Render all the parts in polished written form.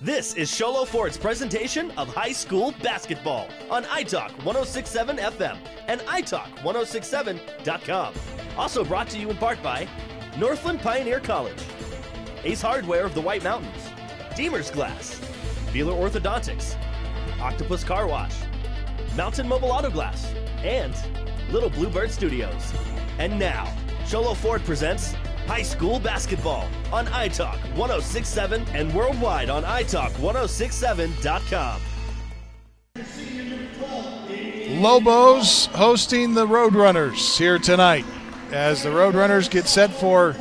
This is Sholo Ford's presentation of high school basketball on iTalk 106.7 FM and iTalk1067.com. Also brought to you in part by Northland Pioneer College, Ace Hardware of the White Mountains, Deemer's Glass, Beeler Orthodontics, Octopus Car Wash, Mountain Mobile Auto Glass, and Little Bluebird Studios. And now, Sholo Ford presents high school basketball on iTalk 106.7 and worldwide on iTalk1067.com. Lobos hosting the Roadrunners here tonight as the Roadrunners get set for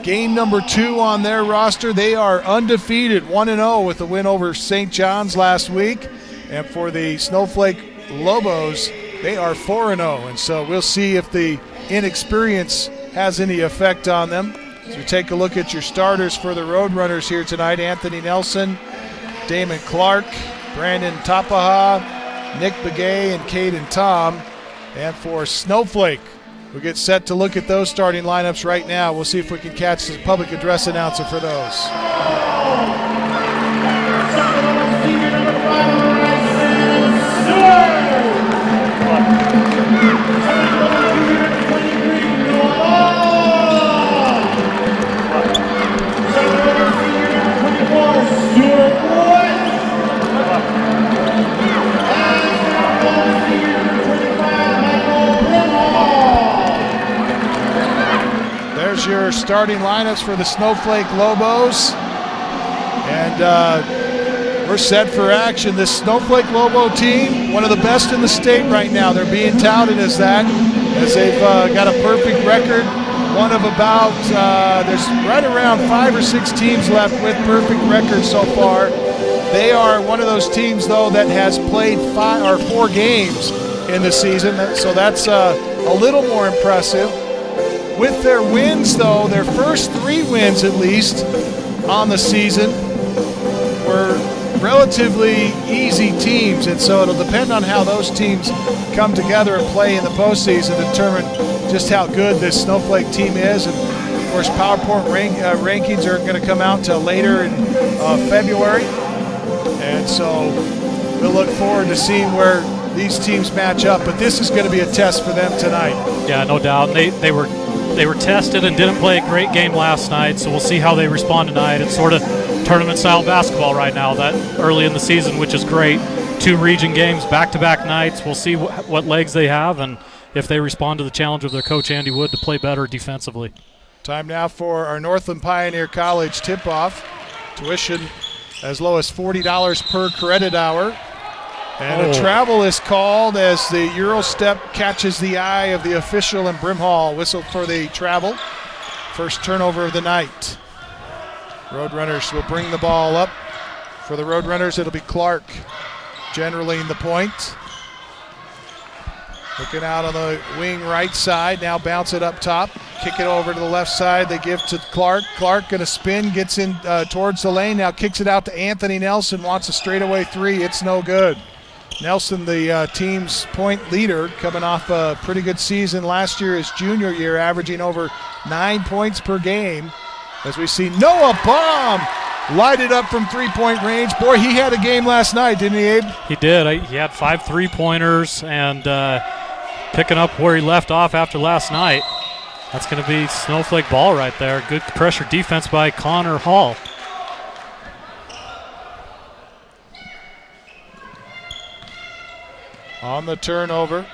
game number 2 on their roster. They are undefeated, 1-0 with the win over St. John's last week. And for the Snowflake Lobos, they are 4-0. And so we'll see if the inexperience has any effect on them. So take a look at your starters for the Roadrunners here tonight. Anthony Nelson, Damon Clark, Brandon Tapaha, Nick Begay, and Caden Tom. And for Snowflake, we get set to look at those starting lineups right now. We'll see if we can catch the public address announcer for those. There's your starting lineups for the Snowflake Lobos. And we're set for action. This Snowflake Lobo team, one of the best in the state right now. They're being touted as that, as they've got a perfect record. One of about, there's right around 5 or 6 teams left with perfect records so far. They are one of those teams, though, that has played 4 games in the season, so that's a little more impressive. With their wins, though, their first 3 wins at least on the season were relatively easy teams, and so it'll depend on how those teams come together and play in the postseason to determine just how good this Snowflake team is. And of course, PowerPoint rankings are going to come out till later in February, and so we'll look forward to seeing where these teams match up. But this is going to be a test for them tonight. Yeah, no doubt. They were tested and didn't play a great game last night, so we'll see how they respond tonight. It's sort of tournament-style basketball right now, that early in the season, which is great. 2 region games, back-to-back nights. We'll see what legs they have and if they respond to the challenge of their coach, Andy Wood, to play better defensively. Time now for our Northland Pioneer College tip-off. Tuition as low as $40 per credit hour. And a travel is called as the Eurostep catches the eye of the official, and Brimhall whistled for the travel. First turnover of the night. Roadrunners will bring the ball up. For the Roadrunners, it'll be Clark generally in the point. Looking out on the wing right side, now bounce it up top. Kick it over to the left side, they give to Clark. Clark gonna spin, gets in towards the lane, now kicks it out to Anthony Nelson, wants a straightaway 3, it's no good. Nelson, the team's point leader, coming off a pretty good season last year, his junior year, averaging over 9 points per game. As we see Noah Baum lighted up from 3-point range. Boy, he had a game last night, didn't he, Abe? He did. He had 5 3-pointers, and picking up where he left off after last night. That's going to be Snowflake ball right there. Good pressure defense by Connor Hall. On the turnover,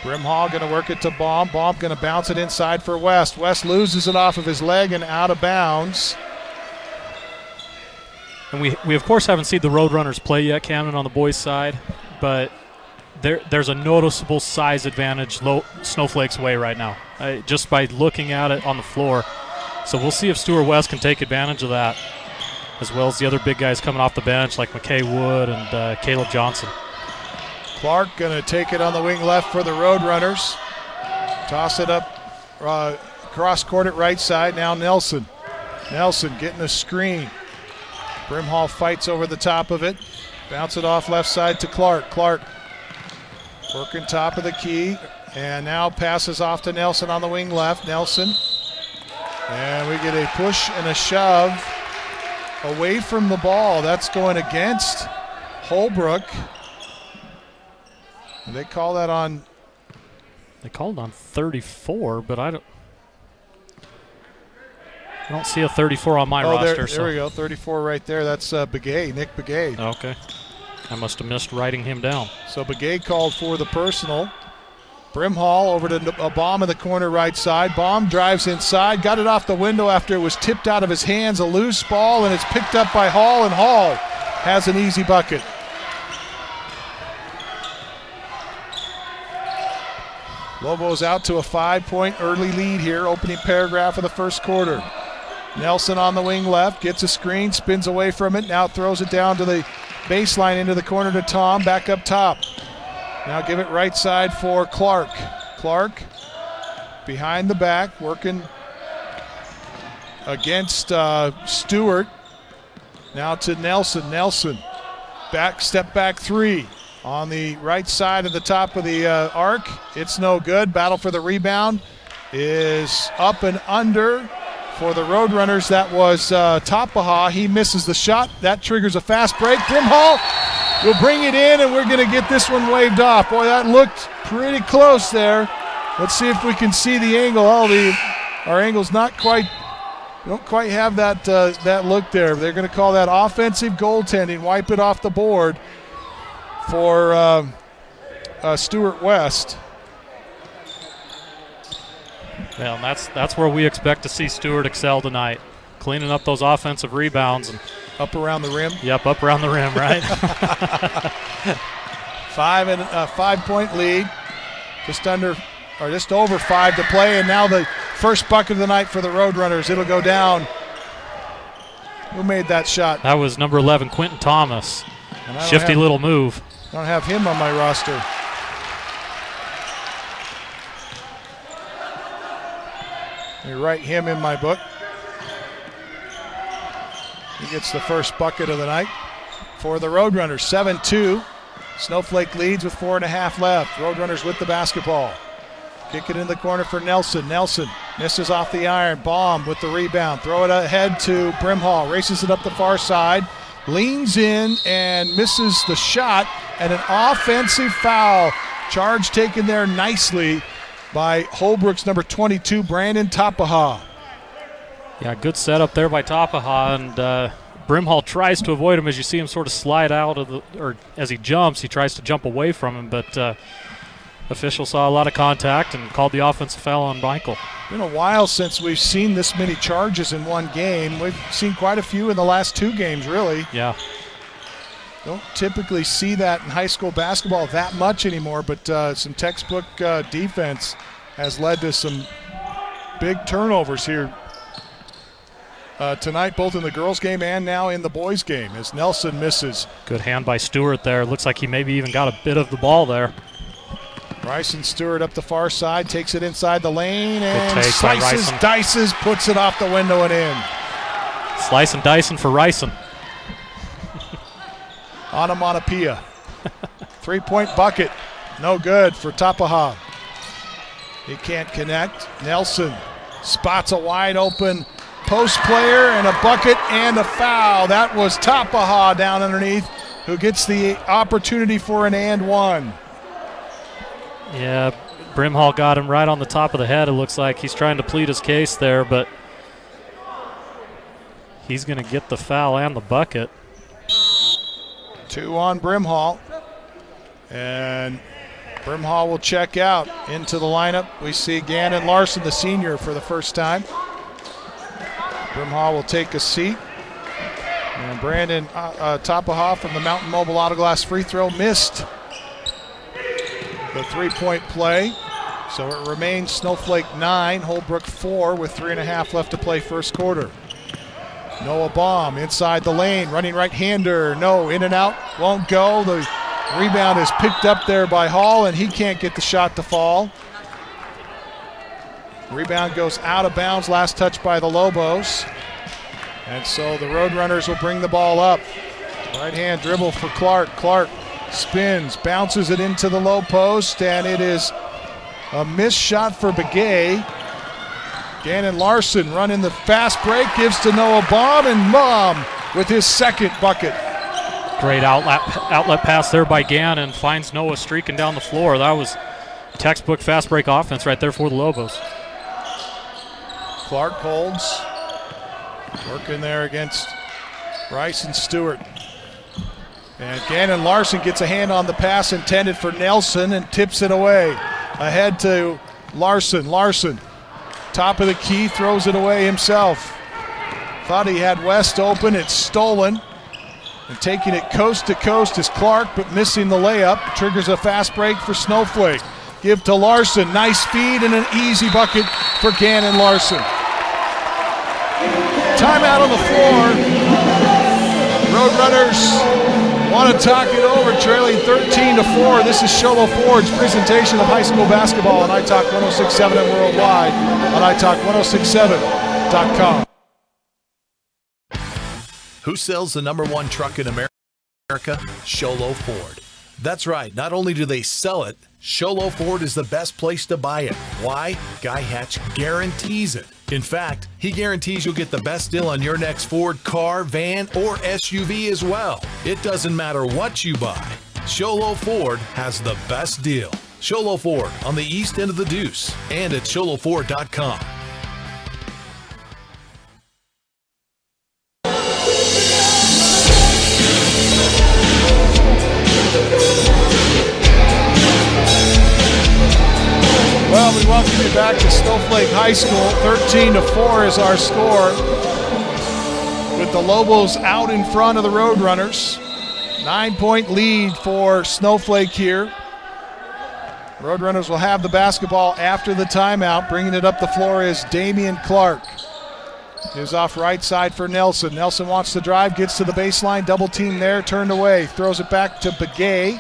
Brimhall going to work it to Baum. Baum going to bounce it inside for West. West loses it off of his leg and out of bounds. And we of course haven't seen the Roadrunners play yet, Camden, on the boys' side, but there's a noticeable size advantage Snowflake's way right now, just by looking at it on the floor. So we'll see if Stuart West can take advantage of that, as well as the other big guys coming off the bench like McKay Wood and Caleb Johnson. Clark going to take it on the wing left for the Roadrunners. Toss it up, cross court at right side. Now Nelson. Nelson getting a screen. Brimhall fights over the top of it. Bounce it off left side to Clark. Clark working top of the key. And now passes off to Nelson on the wing left. Nelson. And we get a push and a shove away from the ball. That's going against Holbrook. And they call that on. They called on 34, but I don't see a 34 on my roster. There we go, 34 right there. That's Begay, Nick Begay. Okay. I must have missed writing him down. So Begay called for the personal. Brimhall over to a bomb in the corner right side. Bomb drives inside, got it off the window after it was tipped out of his hands. A loose ball, and it's picked up by Hall, and Hall has an easy bucket. Lobos out to a 5-point early lead here, opening paragraph of the first quarter. Nelson on the wing left, gets a screen, spins away from it, now throws it down to the baseline into the corner to Tom, back up top. Now give it right side for Clark. Clark behind the back, working against Stewart. Now to Nelson. Nelson, step back three. On the right side of the top of the arc. It's no good. Battle for the rebound is up and under for the Roadrunners. That was Tapaha. He misses the shot. That triggers a fast break. Brimhall will bring it in, and we're going to get this one waved off. Boy, that looked pretty close there. Let's see if we can see the angle. Our angle's not quite. We don't quite have that look there. They're going to call that offensive goaltending. Wipe it off the board for Stewart West. Well, that's where we expect to see Stewart excel tonight, cleaning up those offensive rebounds and up around the rim. Yep, up around the rim, right? 5-point lead, just over 5 to play, and now the first bucket of the night for the Roadrunners. It'll go down. Who made that shot? That was number 11, Quentin Thomas. Shifty little move. I don't have him on my roster. Let me write him in my book. He gets the first bucket of the night for the Roadrunners. 7-2. Snowflake leads with 4.5 left. Roadrunners with the basketball. Kick it in the corner for Nelson. Nelson misses off the iron. Baum with the rebound. Throw it ahead to Brimhall. Races it up the far side. Leans in and misses the shot, and an offensive foul. Charge taken there nicely by Holbrook's number 22, Brandon Tapaha. Yeah, good setup there by Tapaha, and Brimhall tries to avoid him as you see him sort of slide out or as he jumps, he tries to jump away from him, but official saw a lot of contact and called the offensive foul on Michael. Been a while since we've seen this many charges in one game. We've seen quite a few in the last 2 games, really. Yeah. Don't typically see that in high school basketball that much anymore, but some textbook defense has led to some big turnovers here tonight, both in the girls' game and now in the boys' game, as Nelson misses. Good hand by Stewart there. Looks like he maybe even got a bit of the ball there. Ryson Stewart up the far side, takes it inside the lane, and slices, dices, puts it off the window and in. Slice and dicing for Ryson. Onomatopoeia. 3-point bucket. No good for Tapaha. He can't connect. Nelson spots a wide open post player, and a bucket and a foul. That was Tapaha down underneath, who gets the opportunity for an and one. Yeah, Brimhall got him right on the top of the head. It looks like he's trying to plead his case there, but he's going to get the foul and the bucket. 2 on Brimhall. And Brimhall will check out. Into the lineup, we see Gannon Larson, the senior, for the first time. Brimhall will take a seat. And Brandon Tapaha from the Mountain Mobile Auto Glass free throw missed the 3-point play. So it remains Snowflake 9, Holbrook 4 with 3.5 left to play first quarter. Noah Baum inside the lane, running right-hander. No, in and out, won't go. The rebound is picked up there by Hall, and he can't get the shot to fall. Rebound goes out of bounds, last touch by the Lobos. And so the Roadrunners will bring the ball up. Right-hand dribble for Clark. Clark spins, bounces it into the low post, and it is a missed shot for Begay. Gannon Larson running the fast break, gives to Noah Baum, and Baum with his second bucket. Great outlet pass there by Gannon. Finds Noah streaking down the floor. That was textbook fast break offense right there for the Lobos. Clark holds. Working there against Ryson Stewart. And Gannon Larson gets a hand on the pass intended for Nelson and tips it away. Ahead to Larson. Larson, top of the key, throws it away himself. Thought he had West open. It's stolen. And taking it coast to coast is Clark, but missing the layup. Triggers a fast break for Snowflake. Give to Larson. Nice speed and an easy bucket for Gannon Larson. Timeout on the floor. Roadrunners want to talk it over, trailing 13-4. This is Sholo Ford's presentation of high school basketball on iTalk 106.7 and worldwide on iTalk1067.com. Who sells the #1 truck in America? Sholo Ford. That's right. Not only do they sell it, Sholo Ford is the best place to buy it. Why? Guy Hatch guarantees it. In fact, he guarantees you'll get the best deal on your next Ford car, van, or SUV as well. It doesn't matter what you buy. Sholo Ford has the best deal. Sholo Ford on the east end of the Deuce and at sholoford.com. Well, we welcome you back to Snowflake High School. 13-4 is our score, with the Lobos out in front of the Roadrunners. 9-point lead for Snowflake here. Roadrunners will have the basketball after the timeout. Bringing it up the floor is Damian Clark. Is off right side for Nelson. Nelson wants to drive, gets to the baseline, double team there, turned away. Throws it back to Begay.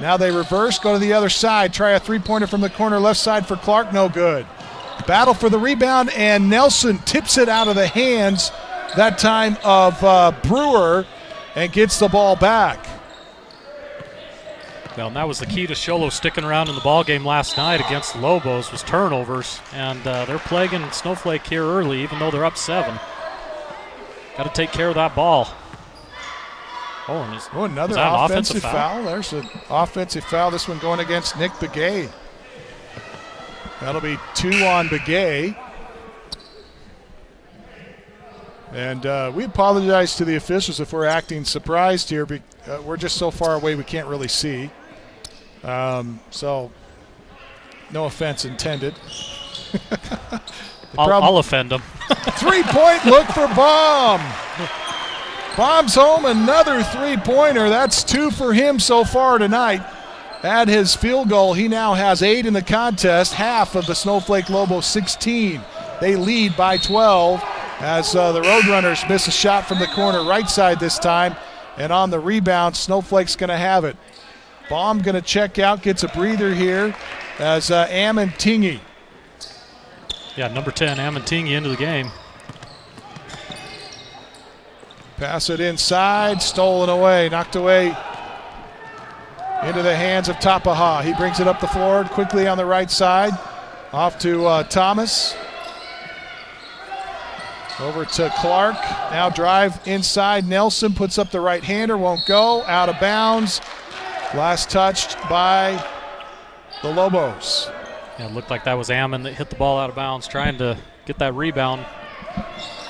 Now they reverse, go to the other side, try a three-pointer from the corner left side for Clark, no good. Battle for the rebound, and Nelson tips it out of the hands, that time of Brewer, and gets the ball back. Well, and that was the key to Sholo sticking around in the ball game last night against the Lobos, was turnovers, and they're plaguing Snowflake here early, even though they're up 7. Got to take care of that ball. Oh, another offensive foul. There's an offensive foul. This one going against Nick Begay. That'll be 2 on Begay. And we apologize to the officials if we're acting surprised here. We're just so far away we can't really see. So no offense intended. I'll offend them. 3-point look for Baum. Baum's home, another three-pointer. That's 2 for him so far tonight. At his field goal, he now has 8 in the contest, half of the Snowflake Lobos 16. They lead by 12 as the Roadrunners miss a shot from the corner right side this time. And on the rebound, Snowflake's going to have it. Baum going to check out, gets a breather here as Amontingi. Yeah, number 10, Amontingi into the game. Pass it inside, stolen away, knocked away into the hands of Tapaha. He brings it up the floor quickly on the right side. Off to Thomas. Over to Clark. Now drive inside. Nelson puts up the right-hander, won't go. Out of bounds. Last touched by the Lobos. Yeah, it looked like that was Ammon that hit the ball out of bounds, trying to get that rebound.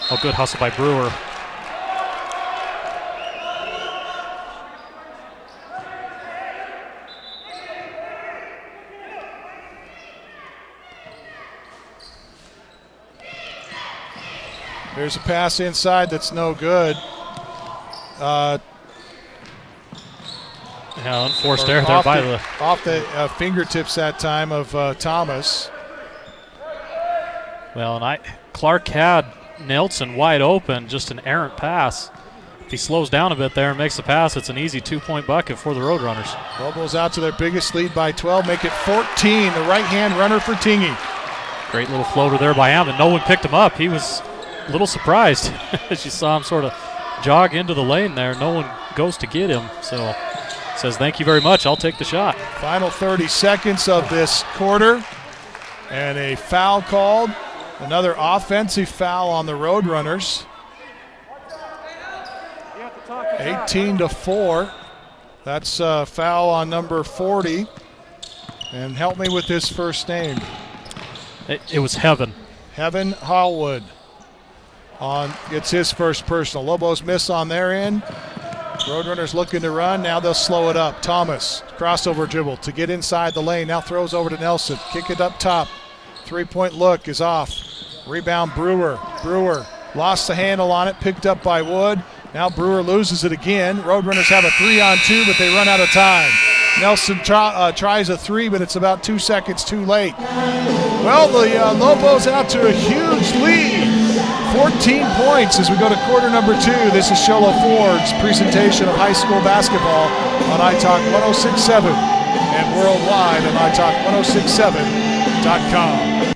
Oh, good hustle by Brewer. There's a pass inside that's no good. Yeah, unforced error there by the off the fingertips that time of Thomas. Well, and Clark had Nelson wide open, just an errant pass. If he slows down a bit there and makes the pass, it's an easy 2-point bucket for the Roadrunners. Lobos out to their biggest lead by 12, make it 14. The right-hand runner for Tingy. Great little floater there by Ammon. No one picked him up. He was a little surprised as you saw him sort of jog into the lane there. No one goes to get him, so says thank you very much, I'll take the shot. Final 30 seconds of this quarter, and a foul called. Another offensive foul on the Roadrunners. 18-4. That's a foul on number 40. And help me with his first name. It was Heaven. Heaven Hallwood gets his first personal. Lobos miss on their end. Roadrunners looking to run. Now they'll slow it up. Thomas, crossover dribble to get inside the lane. Now throws over to Nelson. Kick it up top. Three-point look is off. Rebound Brewer. Brewer lost the handle on it. Picked up by Wood. Now Brewer loses it again. Roadrunners have a 3-on-2, but they run out of time. Nelson tries a three, but it's about 2 seconds too late. Well, the Lobos out to a huge lead. 14 points as we go to quarter number 2. This is Sholo Ford's presentation of high school basketball on iTalk 106.7 and worldwide on iTalk1067.com.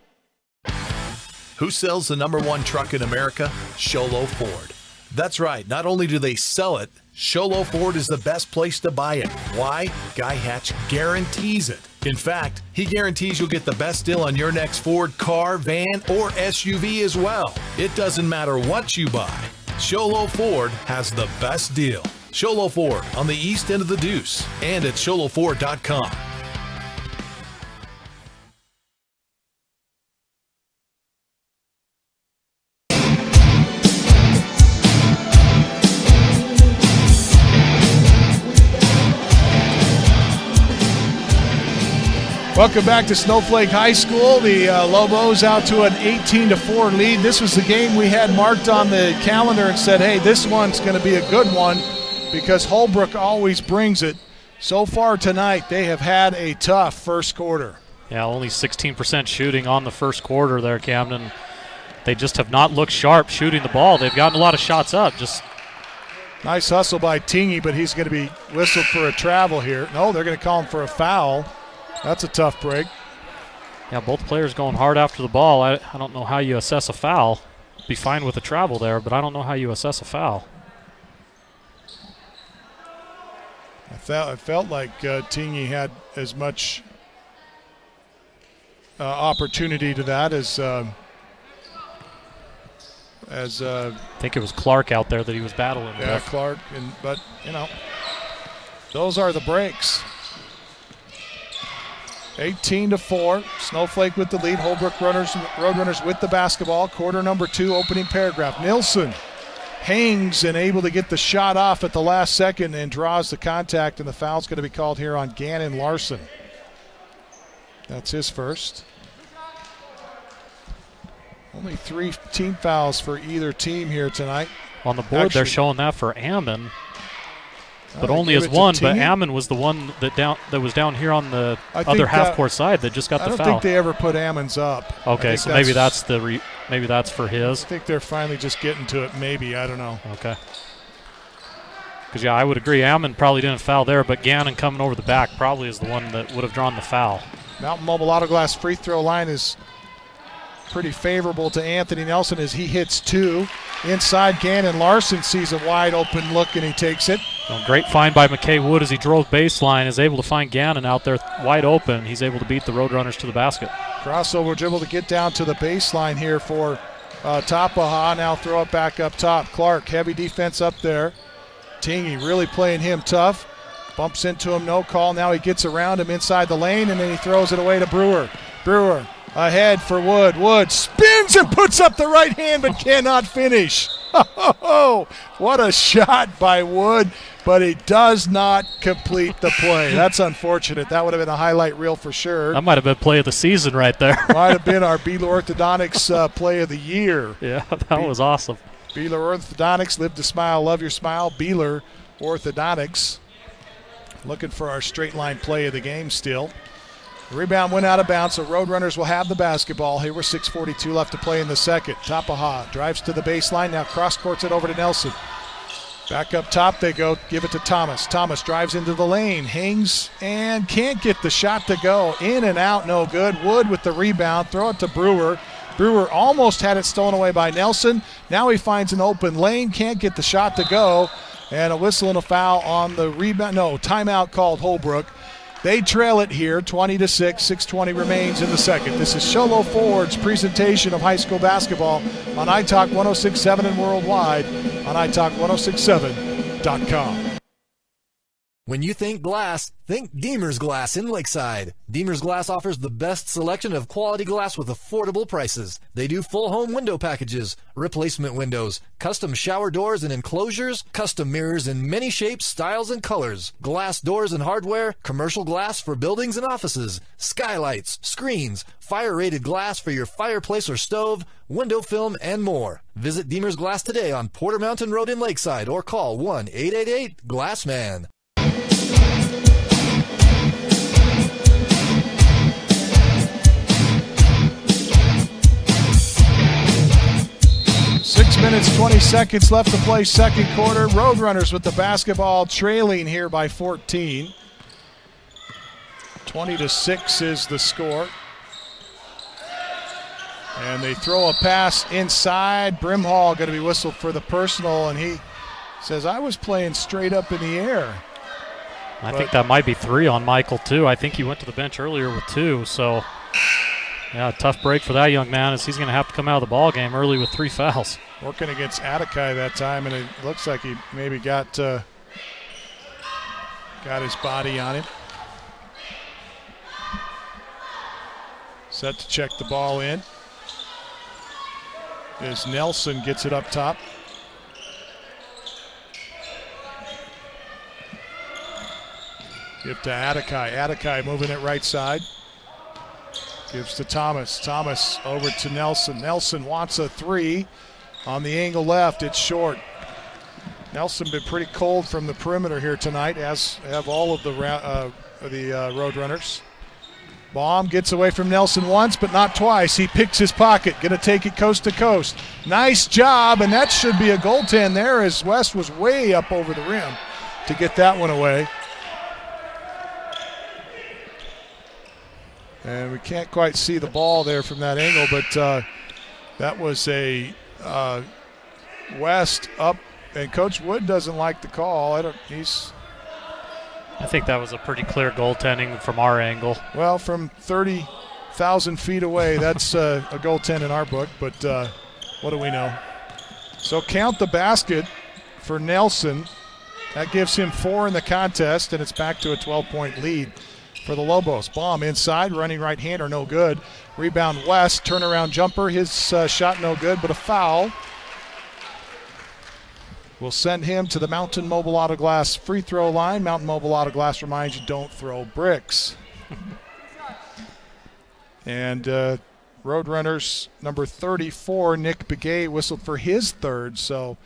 Who sells the #1 truck in America? Sholo Ford. That's right. Not only do they sell it, Sholo Ford is the best place to buy it. Why? Guy Hatch guarantees it. In fact, he guarantees you'll get the best deal on your next Ford car, van, or SUV as well. It doesn't matter what you buy. Sholo Ford has the best deal. Sholo Ford on the east end of the Deuce and at sholoford.com. Welcome back to Snowflake High School. The Lobos out to an 18-4 lead. This was the game we had marked on the calendar and said, hey, this one's going to be a good one because Holbrook always brings it. So far tonight, they have had a tough first quarter. Yeah, only 16% shooting on the first quarter there, Camden. They just have not looked sharp shooting the ball. They've gotten a lot of shots up. Just nice hustle by Tingy, but he's going to be whistled for a travel here. No, they're going to call him for a foul. That's a tough break. Yeah, both players going hard after the ball. I don't know how you assess a foul. Be fine with a travel there, but I don't know how you assess a foul. I felt like Tingy had as much opportunity to that as I think it was Clark out there that he was battling with. Yeah, Clark, but you know, those are the breaks. 18-4. Snowflake with the lead. Holbrook Roadrunners with the basketball. Quarter number 2, opening paragraph. Nilsson hangs and able to get the shot off at the last second and draws the contact, and the foul's going to be called here on Gannon Larson. That's his first. Only 3 team fouls for either team here tonight. On the board, they're showing that for Ammon. But only as one, but Ammon was the one that was down here on the other half-court side that just got the foul. I don't think they ever put Ammon's up. Okay, so maybe that's maybe that's for his. I think they're finally just getting to it. Maybe, I don't know. Okay. Because yeah, I would agree. Ammon probably didn't foul there, but Gannon coming over the back probably is the one that would have drawn the foul. Mountain Mobile Auto Glass free throw line is pretty favorable to Anthony Nelson as he hits 2. Inside, Gannon Larson sees a wide open look and he takes it. Well, great find by McKay Wood as he drove baseline, is able to find Gannon out there wide open. He's able to beat the Roadrunners to the basket. Crossover dribble to get down to the baseline here for Tapaha. Now throw it back up top. Clark, heavy defense up there. Tingy really playing him tough. Bumps into him, no call. Now he gets around him inside the lane and then he throws it away to Brewer. Brewer ahead for Wood. Wood spins and puts up the right hand but cannot finish. Oh, what a shot by Wood, but he does not complete the play. That's unfortunate. That would have been a highlight reel for sure. That might have been play of the season right there. Might have been our Beeler Orthodontics play of the year. Yeah, that was awesome. Beeler Orthodontics, live to smile, love your smile. Beeler Orthodontics. Looking for our straight line play of the game still. The rebound went out of bounds, so Roadrunners will have the basketball. Here we're 6:42 left to play in the second. Tapaha drives to the baseline, now cross-courts it over to Nelson. Back up top they go, give it to Thomas. Thomas drives into the lane, hangs, and can't get the shot to go. In and out, no good. Wood with the rebound, throw it to Brewer. Brewer almost had it stolen away by Nelson. Now he finds an open lane, can't get the shot to go. And a whistle and a foul on the rebound. No, timeout called Holbrook. They trail it here, 20-6. 6:20 remains in the second. This is Sholo Ford's presentation of high school basketball on iTalk 106.7 and worldwide on iTalk 106.7 snowflakeglass.com. When you think glass, think Deemer's Glass in Lakeside. Deemer's Glass offers the best selection of quality glass with affordable prices. They do full home window packages, replacement windows, custom shower doors and enclosures, custom mirrors in many shapes, styles, and colors, glass doors and hardware, commercial glass for buildings and offices, skylights, screens, fire-rated glass for your fireplace or stove, window film, and more. Visit Deemer's Glass today on Porter Mountain Road in Lakeside or call 1-888-GLASSMAN. Six minutes, 20 seconds left to play second quarter. Roadrunners with the basketball, trailing here by 14. 20-6 is the score. And they throw a pass inside. Brimhall going to be whistled for the personal, and he says, I was playing straight up in the air. I think that might be 3 on Michael, too. I think he went to the bench earlier with 2, so yeah, tough break for that young man as he's going to have to come out of the ball game early with 3 fouls. Working against Atakai that time, and it looks like he maybe got his body on him. Set to check the ball in. As Nelson gets it up top. Give to Atakai. Atakai moving it right side. Gives to Thomas. Thomas over to Nelson. Nelson wants a 3 on the angle left. It's short. Nelson been pretty cold from the perimeter here tonight, as have all of the Roadrunners. Baum gets away from Nelson once, but not twice. He picks his pocket. Going to take it coast to coast. Nice job, and that should be a goaltend there as West was way up over the rim to get that one away. And we can't quite see the ball there from that angle, but that was a West up, and Coach Wood doesn't like the call. I think that was a pretty clear goaltending from our angle. Well, from 30,000 feet away, that's a goaltend in our book, but what do we know? So count the basket for Nelson. That gives him 4 in the contest, and it's back to a 12-point lead for the Lobos. Baum inside, running right-hander, no good. Rebound West, turnaround jumper. His shot no good, but a foul will send him to the Mountain Mobile Auto Glass free throw line. Mountain Mobile Auto Glass reminds you, don't throw bricks. And Roadrunners number 34, Nick Begay, whistled for his 3rd. So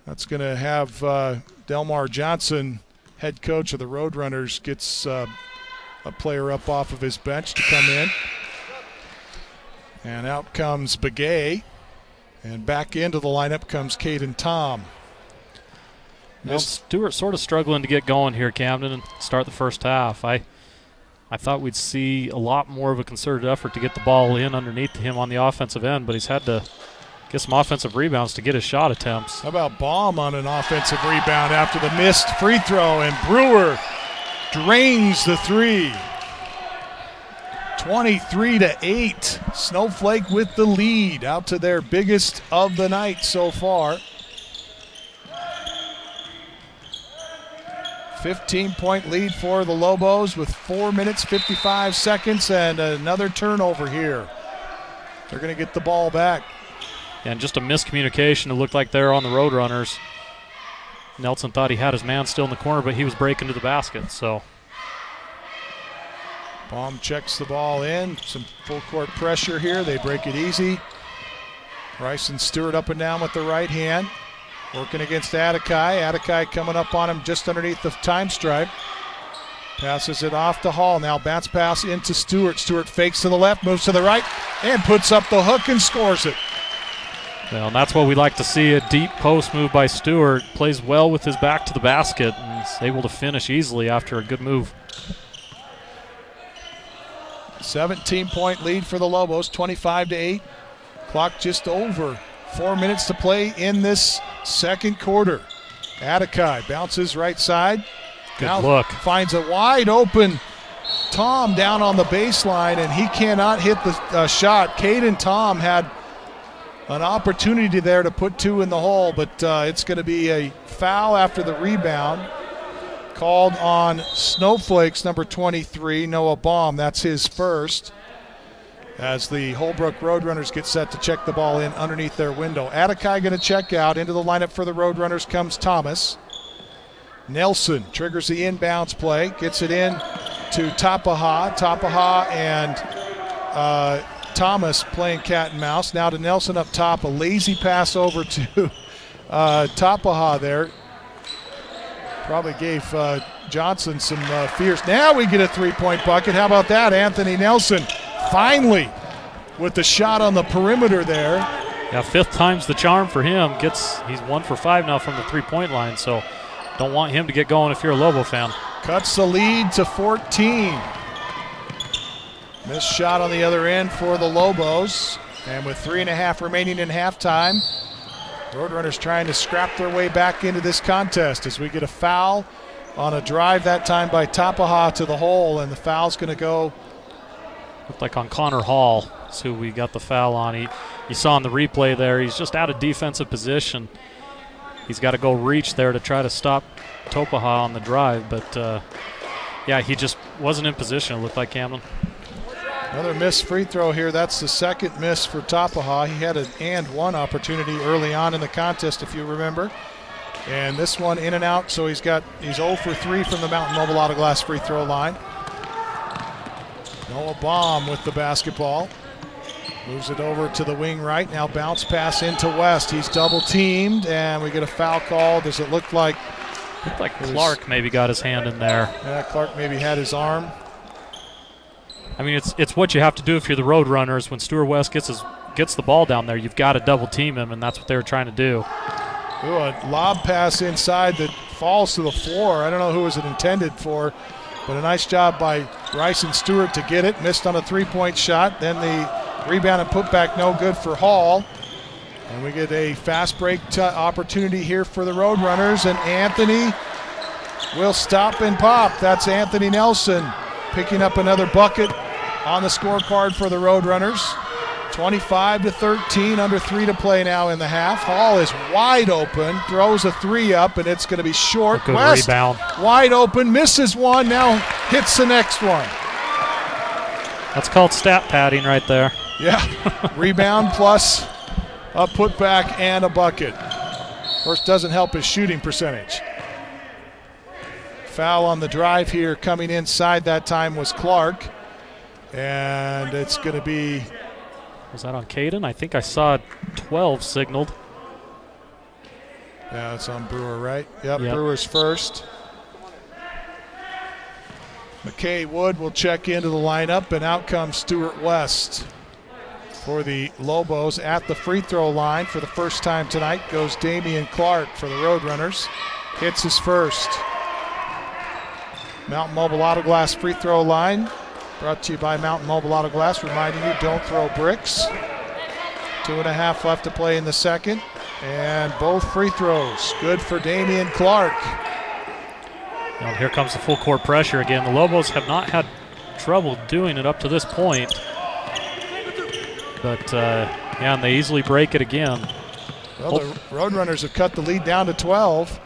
that's going to have Delmar Johnson, head coach of the Roadrunners, gets a player up off of his bench to come in. And out comes Begay. And back into the lineup comes Quentin Thomas. Well, Stewart sort of struggling to get going here, Camden, and start the first half. I thought we'd see a lot more of a concerted effort to get the ball in underneath him on the offensive end, but he's had to get some offensive rebounds to get his shot attempts. How about Baum on an offensive rebound after the missed free throw, and Brewer drains the 3. 23-8. Snowflake with the lead, out to their biggest of the night so far. 15-point lead for the Lobos with 4 minutes, 55 seconds, and another turnover here. They're going to get the ball back. And just a miscommunication. It looked like they're on the Roadrunners. Nelson thought he had his man still in the corner, but he was breaking to the basket, so. Baum checks the ball in. Some full court pressure here. They break it easy. Ryson Stewart up and down with the right hand. Working against Atakai. Atakai coming up on him just underneath the time stripe. Passes it off to Hall. Now bounce pass into Stewart. Stewart fakes to the left, moves to the right, and puts up the hook and scores it. Well, and that's what we like to see, a deep post move by Stewart. Plays well with his back to the basket and is able to finish easily after a good move. 17-point lead for the Lobos, 25-8. Clock just over. 4 minutes to play in this second quarter. Atakai bounces right side. Good now look. Finds a wide open Tom down on the baseline, and he cannot hit the shot. Quentin Thomas had an opportunity there to put 2 in the hole, but it's going to be a foul after the rebound called on Snowflake's number 23, Noah Baum. That's his first, as the Holbrook Roadrunners get set to check the ball in underneath their window. Atakai going to check out. Into the lineup for the Roadrunners comes Thomas. Nelson triggers the inbounds play, gets it in to Tapaha. Tapaha and Thomas playing cat and mouse. Now to Nelson up top. A lazy pass over to Tapaha there. Probably gave Johnson some fears. Now we get a 3-point bucket. How about that? Anthony Nelson finally with the shot on the perimeter there. Yeah, 5th time's the charm for him. He's 1 for 5 now from the 3-point line, so don't want him to get going if you're a Lobo fan. Cuts the lead to 14. Missed shot on the other end for the Lobos. And with 3.5 remaining in halftime, Roadrunners trying to scrap their way back into this contest as we get a foul on a drive that time by Tapaha to the hole, and the foul's going to go. Looked like on Connor Hall. That's who we got the foul on. You saw in the replay there, he's just out of defensive position. He's got to go reach there to try to stop Tapaha on the drive, but yeah, he just wasn't in position, it looked like, Camden. Another missed free throw here. That's the second miss for Tapaha. He had an and one opportunity early on in the contest, if you remember. And this one in and out, so he's 0 for 3 from the Mountain Mobile Auto Glass free throw line. Noah Baum with the basketball. Moves it over to the wing right. Now bounce pass into West. He's double teamed, and we get a foul call. Does it look like? Looked like Clark maybe got his hand in there. Yeah, Clark maybe had his arm. I mean, it's what you have to do if you're the Roadrunners. When Stewart West gets the ball down there, you've got to double team him, and that's what they were trying to do. Ooh, a lob pass inside that falls to the floor. I don't know who was it intended for, but a nice job by Ryson Stewart to get it. Missed on a 3-point shot. Then the rebound and putback no good for Hall. And we get a fast break opportunity here for the Roadrunners, and Anthony will stop and pop. That's Anthony Nelson picking up another bucket on the scorecard for the Roadrunners. 25-13, under 3 to play now in the half. Hall is wide open, throws a 3 up, and it's going to be short. Good West rebound. Wide open, misses one, now hits the next one. That's called stat padding right there. Yeah, rebound plus a putback and a bucket. Of course, doesn't help his shooting percentage. Foul on the drive here coming inside that time was Clark. And it's going to be... Was that on Caden? I think I saw 12 signaled. Yeah, it's on Brewer, right? Yep. Brewer's first. McKay Wood will check into the lineup, and out comes Stewart West. For the Lobos at the free throw line for the first time tonight goes Damian Clark for the Roadrunners. Hits his first. Mountain Mobile Auto Glass free throw line brought to you by Mountain Mobile Auto Glass, reminding you don't throw bricks. 2.5 left to play in the second, and both free throws good for Damian Clark. Well, here comes the full court pressure again. The Lobos have not had trouble doing it up to this point. But, yeah, and they easily break it again. Well, the Roadrunners have cut the lead down to 12.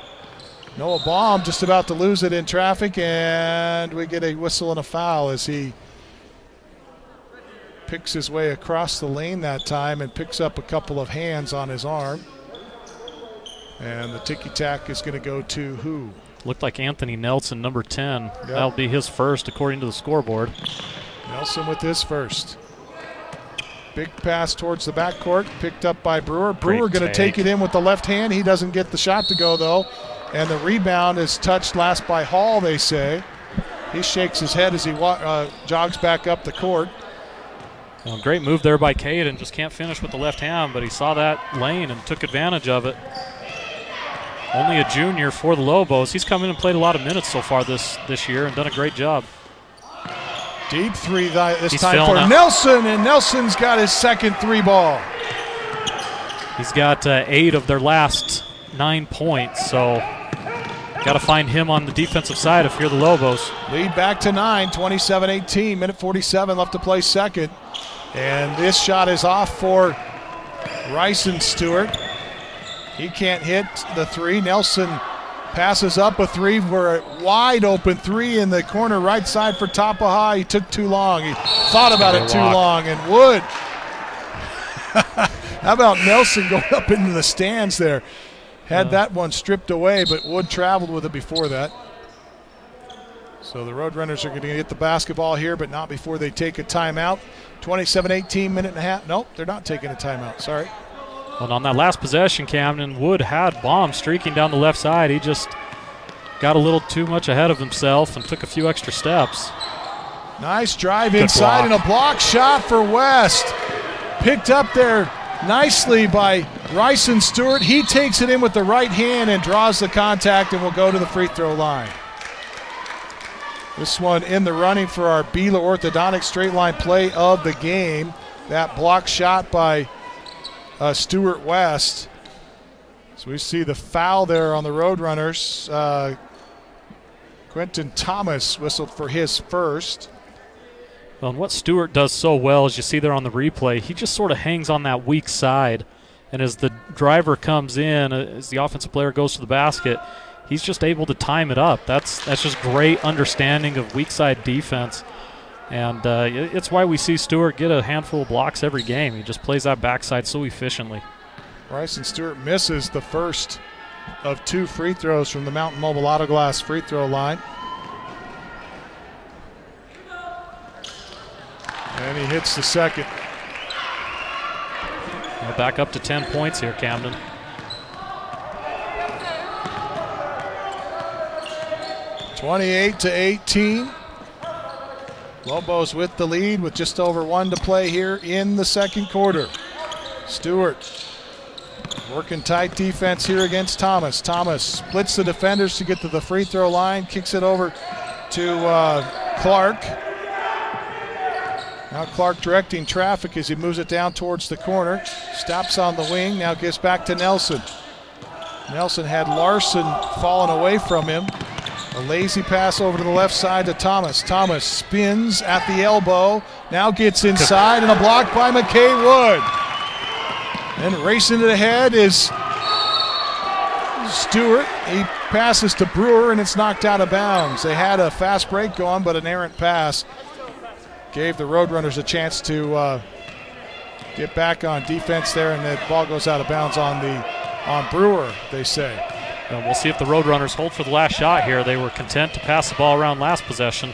Noah Baum just about to lose it in traffic, and we get a whistle and a foul as he picks his way across the lane that time and picks up a couple of hands on his arm. And the ticky-tack is going to go to who? Looked like Anthony Nelson, number 10. Yep. That'll be his first according to the scoreboard. Nelson with his first. Big pass towards the backcourt, picked up by Brewer. Brewer going to take it in with the left hand. He doesn't get the shot to go, though. And the rebound is touched last by Hall, they say. He shakes his head as he jogs back up the court. Well, great move there by Caden. Just can't finish with the left hand, but he saw that lane and took advantage of it. Only a junior for the Lobos. He's come in and played a lot of minutes so far this year and done a great job. Deep three this time for Nelson, and Nelson's got his second 3 ball. He's got 8 of their last 9 points, so got to find him on the defensive side if you're the Lobos. Lead back to 9, 27-18, minute 47 left to play second. And this shot is off for Ryson Stewart. He can't hit the three. Nelson passes up a three for a wide open three in the corner right side for Tapaha. He took too long. He thought about it too long, and Wood. How about Nelson going up into the stands there? Had that one stripped away, but Wood traveled with it before that. So the Roadrunners are going to get the basketball here, but not before they take a timeout. 27-18, minute and a half. Nope, they're not taking a timeout. Sorry. Well, on that last possession, Camden, Wood had bombs streaking down the left side. He just got a little too much ahead of himself and took a few extra steps. Nice drive inside and a block shot for West. Picked up there nicely by Ryson Stewart. He takes it in with the right hand and draws the contact and will go to the free throw line. This one in the running for our Beeler Orthodontics straight line play of the game. That block shot by Stewart West. So we see the foul there on the Roadrunners. Quentin Thomas whistled for his first. Well, and what Stewart does so well, as you see there on the replay, he just sort of hangs on that weak side. And as the driver comes in, as the offensive player goes to the basket, he's just able to time it up. That's just great understanding of weak side defense. And it's why we see Stewart get a handful of blocks every game. He just plays that backside so efficiently. Ryson Stewart misses the first of 2 free throws from the Mountain Mobile Auto Glass free throw line. And he hits the second. We're back up to 10 points here, Camden. (28-18). Lobos with the lead with just over 1 to play here in the second quarter. Stewart working tight defense here against Thomas. Thomas splits the defenders to get to the free throw line, kicks it over to Clark. Now Clark directing traffic as he moves it down towards the corner. Stops on the wing, now gives back to Nelson. Nelson had Larson fallen away from him. A lazy pass over to the left side to Thomas. Thomas spins at the elbow, now gets inside, and a block by McKay Wood. And racing it ahead is Stewart. He passes to Brewer, and it's knocked out of bounds. They had a fast break going, but an errant pass gave the Roadrunners a chance to get back on defense there, and the ball goes out of bounds on Brewer, they say. And we'll see if the Roadrunners hold for the last shot here. They were content to pass the ball around last possession.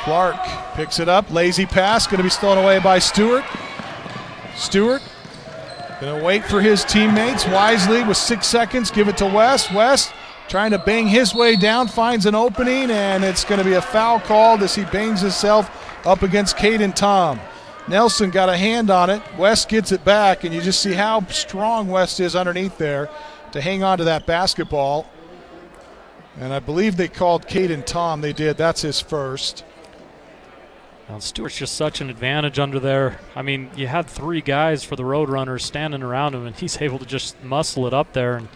Clark picks it up. Lazy pass going to be stolen away by Stewart. Stewart going to wait for his teammates wisely with 6 seconds. Give it to West. West trying to bang his way down. Finds an opening, and it's going to be a foul called as he bangs himself up against Caden Tom. Nelson got a hand on it. West gets it back, and you just see how strong West is underneath there to hang on to that basketball. And I believe they called Caden Tom. They did. That's his first. Now, Stewart's just such an advantage under there. I mean, you had 3 guys for the Roadrunners standing around him, and he's able to just muscle it up there and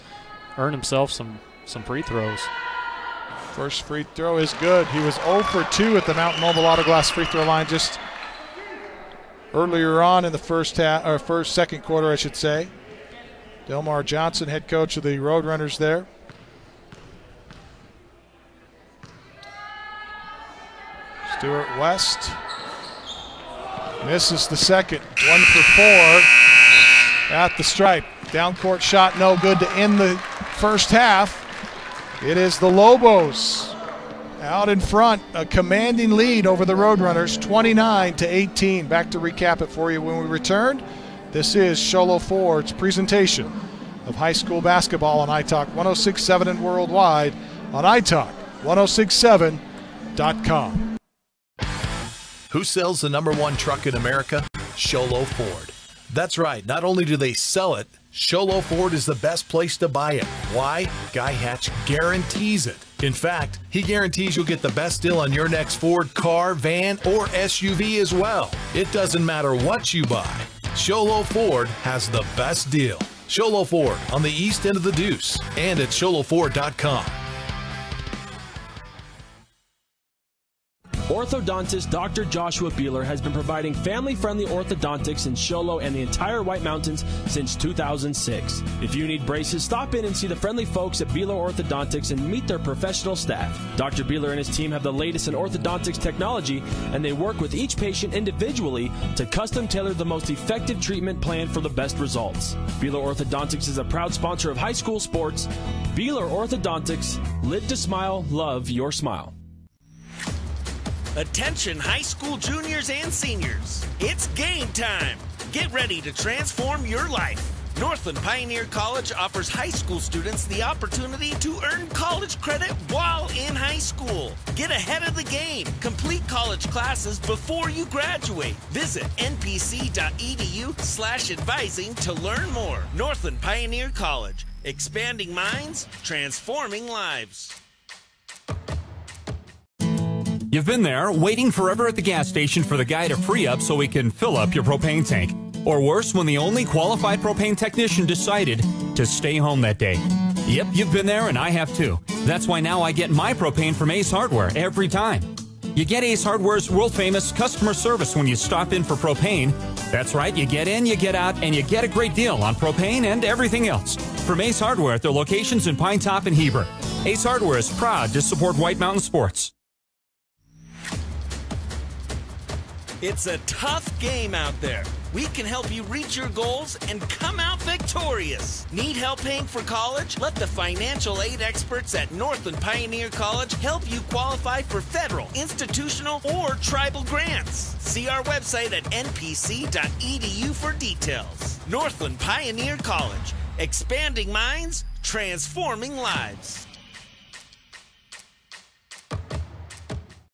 earn himself some free throws. First free throw is good. He was 0 for 2 at the Mountain Mobile Auto Glass free throw line just earlier on in the second quarter, I should say. Delmar Johnson, head coach of the Roadrunners there. Stewart West misses the second. 1 for 4 at the stripe. Down court shot no good to end the first half. It is the Lobos out in front, a commanding lead over the Roadrunners, 29-18. Back to recap it for you when we return. This is Sholo Ford's presentation of high school basketball on iTalk 106.7 and worldwide on iTalk1067.com. Who sells the #1 truck in America? Sholo Ford. That's right. Not only do they sell it, Sholo Ford is the best place to buy it. Why? Guy Hatch guarantees it. In fact, he guarantees you'll get the best deal on your next Ford car, van, or SUV as well. It doesn't matter what you buy. Sholo Ford has the best deal. Sholo Ford on the east end of the Deuce and at SholoFord.com. Orthodontist Dr. Joshua Beeler has been providing family-friendly orthodontics in Show Low and the entire White Mountains since 2006. If you need braces, stop in and see the friendly folks at Beeler Orthodontics and meet their professional staff. Dr. Beeler and his team have the latest in orthodontics technology, and they work with each patient individually to custom tailor the most effective treatment plan for the best results. Beeler Orthodontics is a proud sponsor of high school sports. Beeler Orthodontics, live to smile, love your smile. Attention high school juniors and seniors, it's game time. Get ready to transform your life. Northland Pioneer College offers high school students the opportunity to earn college credit while in high school. Get ahead of the game. Complete college classes before you graduate. Visit npc.edu/advising to learn more. Northland Pioneer College, expanding minds, transforming lives. You've been there, waiting forever at the gas station for the guy to free up so he can fill up your propane tank. Or worse, when the only qualified propane technician decided to stay home that day. Yep, you've been there, and I have too. That's why now I get my propane from Ace Hardware every time. You get Ace Hardware's world-famous customer service when you stop in for propane. That's right, you get in, you get out, and you get a great deal on propane and everything else. From Ace Hardware at their locations in Pine Top and Heber. Ace Hardware is proud to support White Mountain sports. It's a tough game out there. We can help you reach your goals and come out victorious. Need help paying for college? Let the financial aid experts at Northland Pioneer College help you qualify for federal, institutional, or tribal grants. See our website at npc.edu for details. Northland Pioneer College, expanding minds, transforming lives.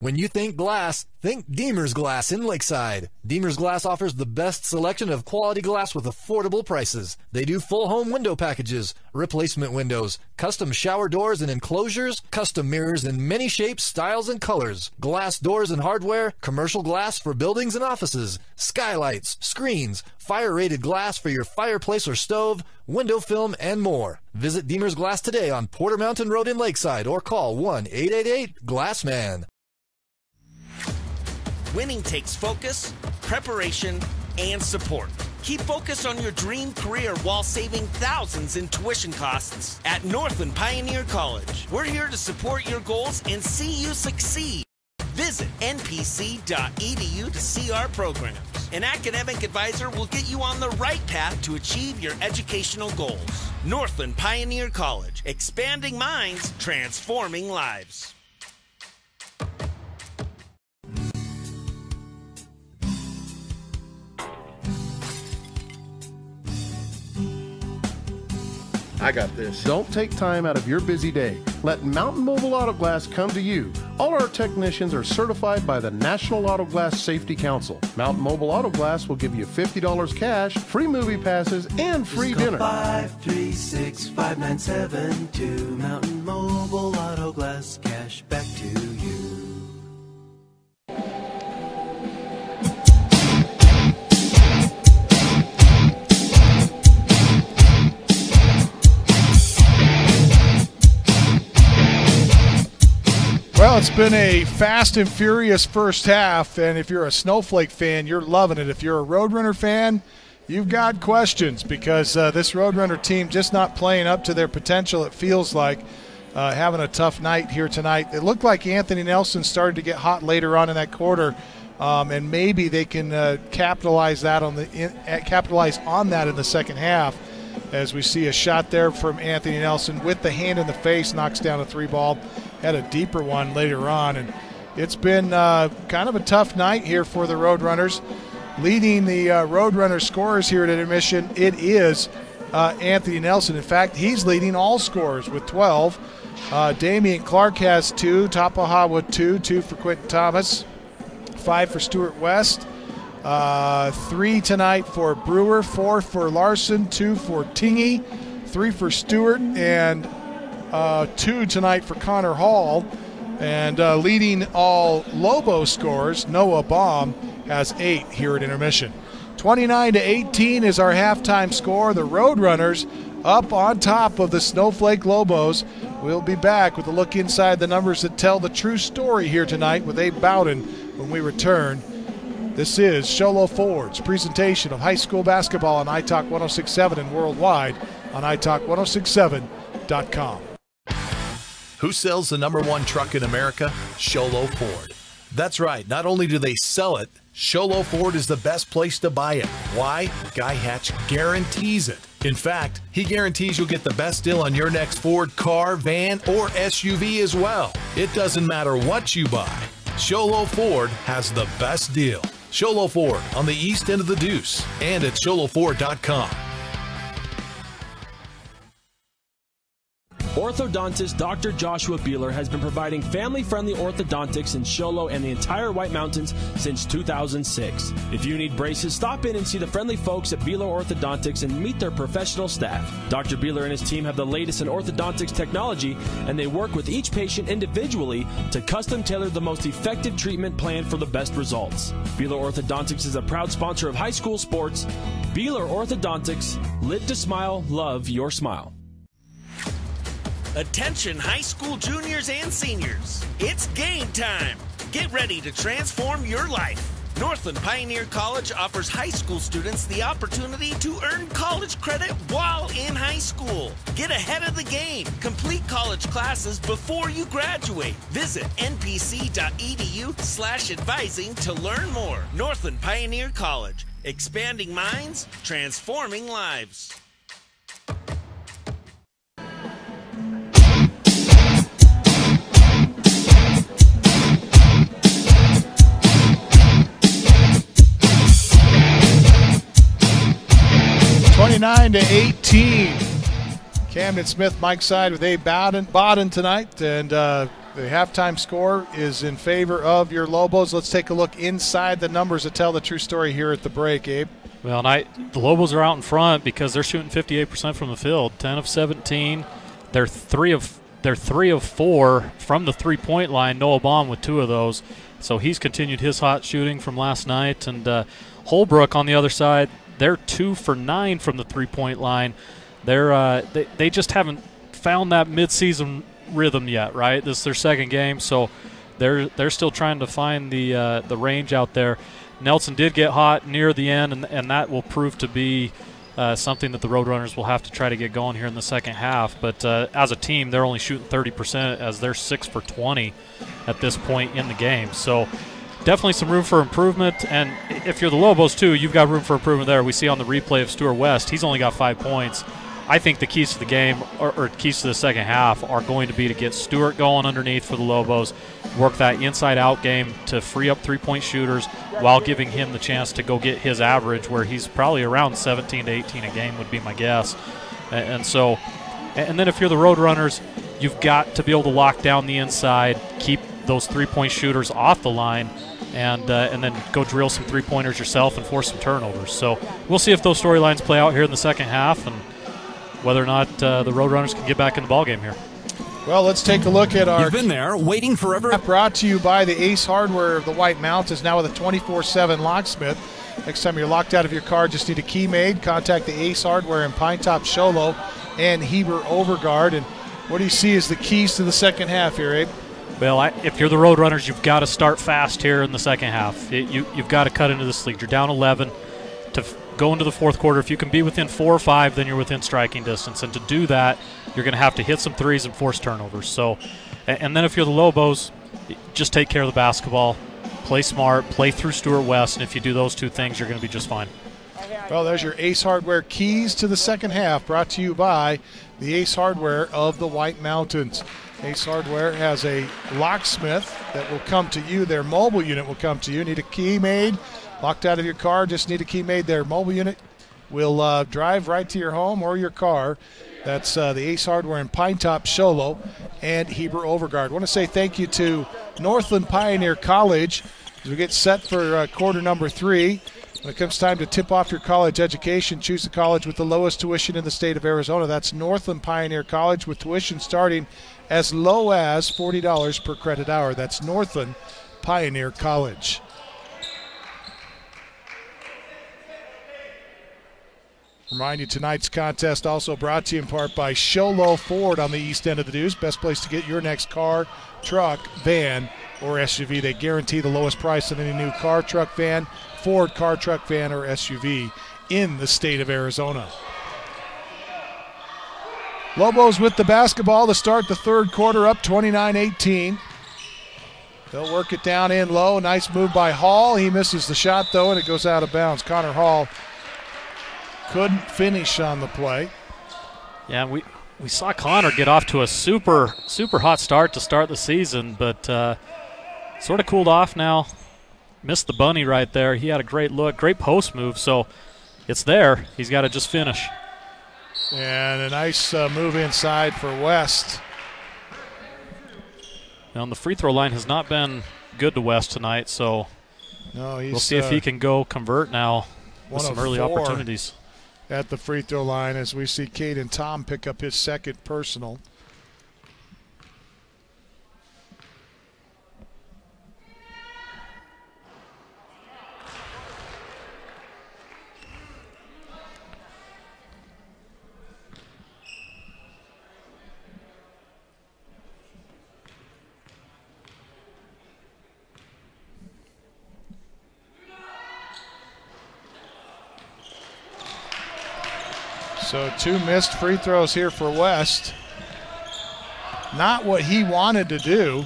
When you think glass, think Deemer's Glass in Lakeside. Deemer's Glass offers the best selection of quality glass with affordable prices. They do full home window packages, replacement windows, custom shower doors and enclosures, custom mirrors in many shapes, styles, and colors, glass doors and hardware, commercial glass for buildings and offices, skylights, screens, fire-rated glass for your fireplace or stove, window film, and more. Visit Deemer's Glass today on Porter Mountain Road in Lakeside or call 1-888-GLASSMAN. Winning takes focus, preparation, and support. Keep focus on your dream career while saving thousands in tuition costs at Northland Pioneer College. We're here to support your goals and see you succeed. Visit npc.edu to see our programs. An academic advisor will get you on the right path to achieve your educational goals. Northland Pioneer College, expanding minds, transforming lives. I got this. Don't take time out of your busy day. Let Mountain Mobile Auto Glass come to you. All our technicians are certified by the National Auto Glass Safety Council. Mountain Mobile Auto Glass will give you $50 cash, free movie passes, and free dinner. 536-5972. Mountain Mobile Auto Glass, cash back to you. Well, it's been a fast and furious first half, and if you're a Snowflake fan, you're loving it. If you're a Roadrunner fan, you've got questions because this Roadrunner team just not playing up to their potential, it feels like, having a tough night here tonight. It looked like Anthony Nelson started to get hot later on in that quarter, and maybe they can capitalize on that in the second half as we see a shot there from Anthony Nelson with the hand in the face, knocks down a three ball. Had a deeper one later on, and it's been kind of a tough night here for the Roadrunners. Leading the Roadrunner scorers here at intermission, it is Anthony Nelson. In fact, he's leading all scorers with 12. Damian Clark has 2, Tapaha with 2 for Quentin Thomas, 5 for Stuart West, 3 tonight for Brewer, 4 for Larson, 2 for Tingy, 3 for Stewart, and 2 tonight for Connor Hall. And leading all Lobos scores, Noah Baum has 8 here at intermission. 29-18 is our halftime score. The Roadrunners up on top of the Snowflake Lobos We'll be back with a look inside the numbers that tell the true story here tonight with Abe Bowden when we return. This is Sholo Ford's presentation of high school basketball on iTalk 106.7 and worldwide on iTalk1067.com. Who sells the #1 truck in America? Sholo Ford. That's right. Not only do they sell it, Sholo Ford is the best place to buy it. Why? Guy Hatch guarantees it. In fact, he guarantees you'll get the best deal on your next Ford car, van, or SUV as well. It doesn't matter what you buy. Sholo Ford has the best deal. Sholo Ford on the east end of the Deuce and at sholoford.com. Orthodontist Dr. Joshua Beeler has been providing family-friendly orthodontics in Show Low and the entire White Mountains since 2006. If you need braces, stop in and see the friendly folks at Beeler Orthodontics and meet their professional staff. Dr. Beeler and his team have the latest in orthodontics technology, and they work with each patient individually to custom tailor the most effective treatment plan for the best results. Beeler Orthodontics is a proud sponsor of high school sports. Beeler Orthodontics, live to smile, love your smile. Attention high school juniors and seniors. It's game time. Get ready to transform your life. Northland Pioneer College offers high school students the opportunity to earn college credit while in high school. Get ahead of the game. Complete college classes before you graduate. Visit npc.edu/advising to learn more. Northland Pioneer College. Expanding minds, transforming lives. (29-18). Camden Smith, Mike Side with Abe Bowden tonight, and the halftime score is in favor of your Lobos. Let's take a look inside the numbers that tell the true story here at the break, Abe. Well, the Lobos are out in front because they're shooting 58% from the field, 10 of 17. They're 3 of 4 from the three-point line. Noah Baum with 2 of those, so he's continued his hot shooting from last night. And Holbrook on the other side, they're 2 for 9 from the three-point line. They just haven't found that midseason rhythm yet, right? This is their second game, so they're still trying to find the range out there. Nelson did get hot near the end, and that will prove to be something that the Roadrunners will have to try to get going here in the second half. But as a team, they're only shooting 30% as they're 6 for 20 at this point in the game. So definitely some room for improvement, and if you're the Lobos too, you've got room for improvement there. We see on the replay of Stuart West, he's only got 5 points. I think the keys to the game, or keys to the second half, are going to be to get Stewart going underneath for the Lobos, work that inside-out game to free up three-point shooters while giving him the chance to go get his average, where he's probably around 17 to 18 a game would be my guess. And then if you're the Roadrunners, you've got to be able to lock down the inside, keep those three-point shooters off the line, and then go drill some three-pointers yourself and force some turnovers. So we'll see if those storylines play out here in the second half and whether or not the Roadrunners can get back in the ballgame here. Well, let's take a look at our... You've been there, waiting forever. Brought to you by the Ace Hardware of the White Mountains, now with a 24/7 locksmith. Next time you're locked out of your car, just need a key made, contact the Ace Hardware in Pine Top, Sholo, and Heber Overgard. And what do you see as the keys to the second half here, Abe? Well, if you're the Roadrunners, you've got to start fast here in the second half. You've got to cut into this lead. You're down 11 to go into the fourth quarter. If you can be within 4 or 5, then you're within striking distance. And to do that, you're going to have to hit some threes and force turnovers. So, and then if you're the Lobos, just take care of the basketball, play smart, play through Stuart West, and if you do those two things, you're going to be just fine. Well, there's your Ace Hardware keys to the second half, brought to you by the Ace Hardware of the White Mountains. Ace Hardware has a locksmith that will come to you. Their mobile unit will come to you. Need a key made, locked out of your car, just need a key made. Their mobile unit will drive right to your home or your car. That's the Ace Hardware in Pine Top, Sholo, and Heber Overgard. I want to say thank you to Northland Pioneer College as we get set for quarter number 3. When it comes time to tip off your college education, choose the college with the lowest tuition in the state of Arizona. That's Northland Pioneer College, with tuition starting as low as $40 per credit hour. That's Northland Pioneer College. Remind you, tonight's contest also brought to you in part by Sholo Ford on the east end of the Deuce. Best place to get your next car, truck, van, or SUV. They guarantee the lowest price on any new car, truck, van, Ford car, truck, van, or SUV in the state of Arizona. Lobos with the basketball to start the third quarter, up 29-18. They'll work it down in low. Nice move by Hall. He misses the shot, though, and it goes out of bounds. Connor Hall couldn't finish on the play. Yeah, we saw Connor get off to a super hot start to start the season, but sort of cooled off now. Missed the bunny right there. He had a great look, great post move, so it's there. He's got to just finish. And a nice move inside for West. Now, the free throw line has not been good to West tonight, so we'll see if he can go convert now with some early opportunities. At the free throw line as we see Caden Tom pick up his second personal. So 2 missed free throws here for West. Not what he wanted to do.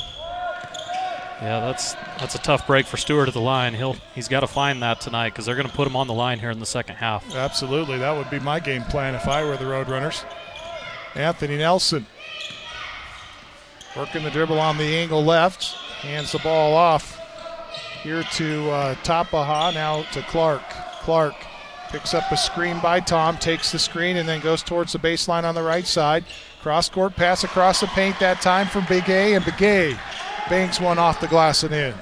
Yeah, that's a tough break for Stewart at the line. He's got to find that tonight because they're going to put him on the line here in the second half. Absolutely. That would be my game plan if I were the Roadrunners. Anthony Nelson working the dribble on the angle left. Hands the ball off here to Tapaha, now to Clark. Clark picks up a screen by Tom, takes the screen, and then goes towards the baseline on the right side. Cross-court pass across the paint that time for Big A, and Big A banks one off the glass and in.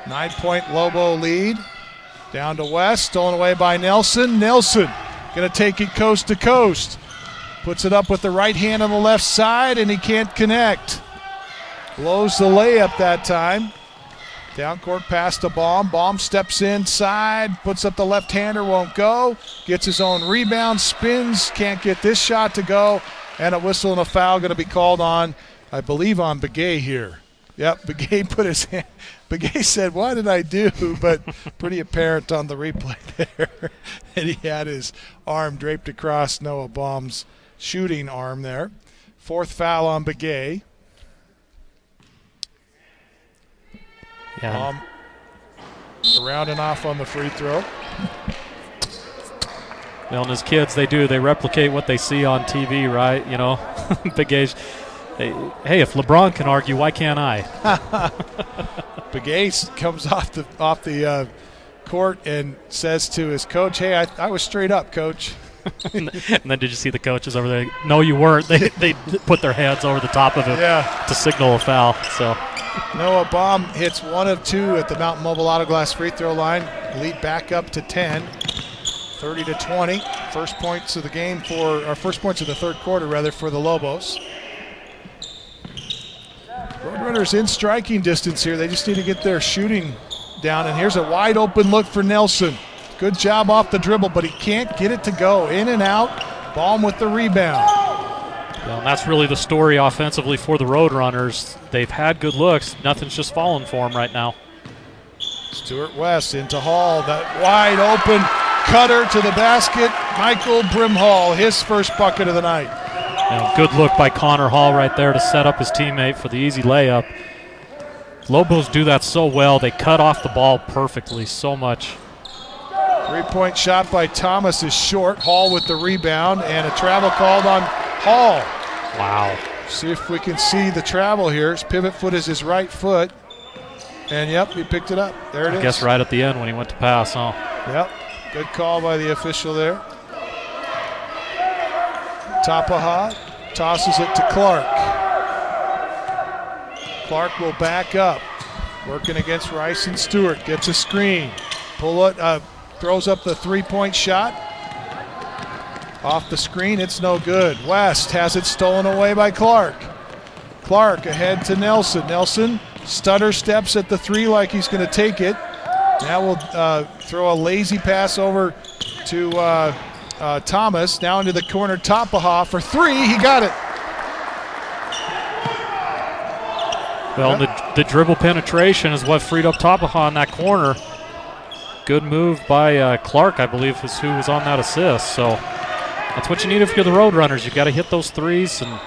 9-point Lobo lead. Down to West, stolen away by Nelson. Nelson going to take it coast to coast. Puts it up with the right hand on the left side, and he can't connect. Blows the layup that time. Down court pass to Baum. Baum steps inside, puts up the left-hander, won't go. Gets his own rebound, spins, can't get this shot to go. And a whistle and a foul going to be called on, I believe, on Begay here. Yep, Begay put his hand. Begay said, "What did I do?" But pretty apparent on the replay there. And he had his arm draped across Noah Baum's shooting arm there. 4th foul on Begay. Yeah. Rounding off on the free throw. Well, and as kids, they replicate what they see on TV, right? You know, Big A's. Hey, if LeBron can argue, why can't I? Big Ace comes off the court and says to his coach, "Hey, I was straight up, coach." And then did you see the coaches over there? No, you weren't. They put their hands over the top of it to signal a foul. So Noah Baum hits 1 of 2 at the Mountain Mobile Auto Glass free throw line. Lead back up to 10, 30-20. First points of the game first points of the third quarter rather for the Lobos. Roadrunners in striking distance here. They just need to get their shooting down. And here's a wide open look for Nelson. Good job off the dribble, but he can't get it to go. In and out. Baum with the rebound. Well, and that's really the story offensively for the Roadrunners. They've had good looks. Nothing's just falling for them right now. Stuart West into Hall. That wide open cutter to the basket. Michael Brimhall, his first bucket of the night. Good look by Connor Hall right there to set up his teammate for the easy layup. Lobos do that so well. They cut off the ball perfectly so much. 3-point shot by Thomas is short. Hall with the rebound, and a travel called on Hall. Wow. See if we can see the travel here. His pivot foot is his right foot. And, yep, he picked it up. There it is. I guess right at the end when he went to pass, huh? Yep. Good call by the official there. Tapaha tosses it to Clark. Clark will back up. Working against Ryson Stewart. Gets a screen. Throws up the 3-point shot. Off the screen, it's no good. West has it stolen away by Clark. Clark ahead to Nelson. Nelson stutter steps at the 3 like he's going to take it. Now we'll throw a lazy pass over to Thomas. Now into the corner, Tapaha for three. He got it. Well, the dribble penetration is what freed up Tapaha in that corner. Good move by Clark, I believe, is who was on that assist. So that's what you need if you're the Roadrunners. You've got to hit those threes and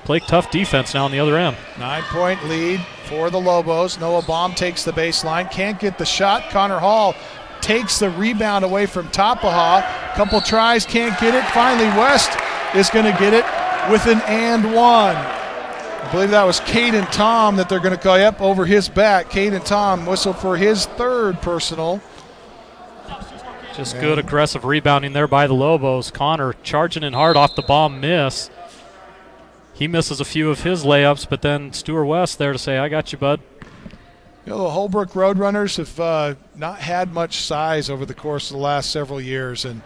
play tough defense now on the other end. 9-point lead for the Lobos. Noah Baum takes the baseline. Can't get the shot. Connor Hall takes the rebound away from Tapaha. Couple tries, can't get it. Finally, West is going to get it with an and one. I believe that was Caden Tom that they're going to call. Yep, over his back. Caden Tom whistled for his third personal. Just good aggressive rebounding there by the Lobos. Connor charging in hard off the bomb miss. He misses a few of his layups, but then Stewart West there to say, I got you, bud. You know, the Holbrook Roadrunners have not had much size over the course of the last several years, and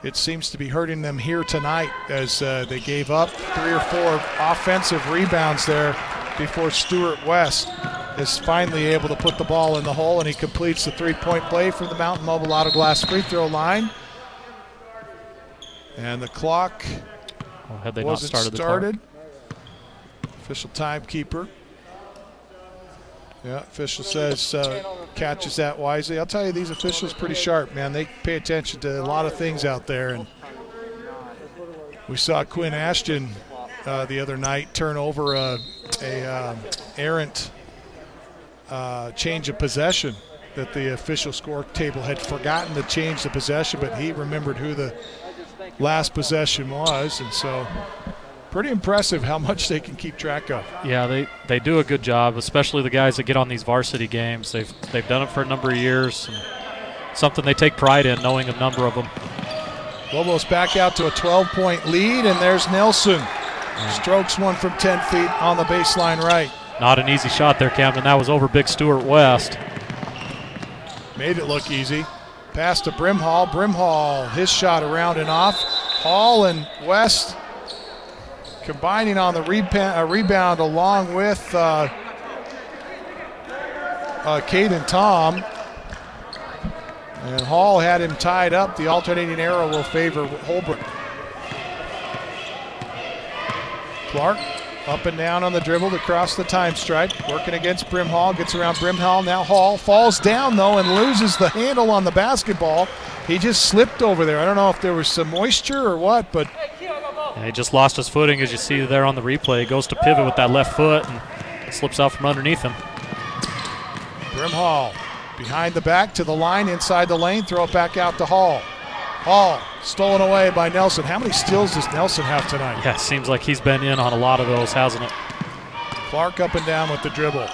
it seems to be hurting them here tonight as they gave up 3 or 4 offensive rebounds there before Stewart West is finally able to put the ball in the hole, and he completes the 3-point play for the Mountain Mobile Auto Glass free throw line. And the clock had they wasn't not started. Official timekeeper. Yeah, official says catches that wisely. I'll tell you, these officials pretty sharp, man. They pay attention to a lot of things out there. And we saw Quinn Ashton the other night turn over a errant change of possession that the official score table had forgotten to change the possession, but he remembered who the last possession was, and so pretty impressive how much they can keep track of. Yeah, they do a good job, especially the guys that get on these varsity games. They've done it for a number of years, and something they take pride in, knowing a number of them. Lobos back out to a 12-point lead, and there's Nelson. Strokes one from 10 feet on the baseline right. Not an easy shot there, Camden. That was over big Stewart West. Made it look easy. Pass to Brimhall. Brimhall, his shot around and off. Hall and West combining on the rebound along with Caden Tom. And Hall had him tied up. The alternating arrow will favor Holbrook. Clark up and down on the dribble across the time stripe. Working against Brimhall. Gets around Brimhall. Now Hall falls down, though, and loses the handle on the basketball. He just slipped over there. I don't know if there was some moisture or what, but yeah, he just lost his footing, as you see there on the replay. He goes to pivot with that left foot and slips out from underneath him. Brimhall behind the back to the line, inside the lane. Throw it back out to Hall. Hall stolen away by Nelson. How many steals does Nelson have tonight? Yeah, it seems like he's been in on a lot of those, hasn't it? Clark up and down with the dribble.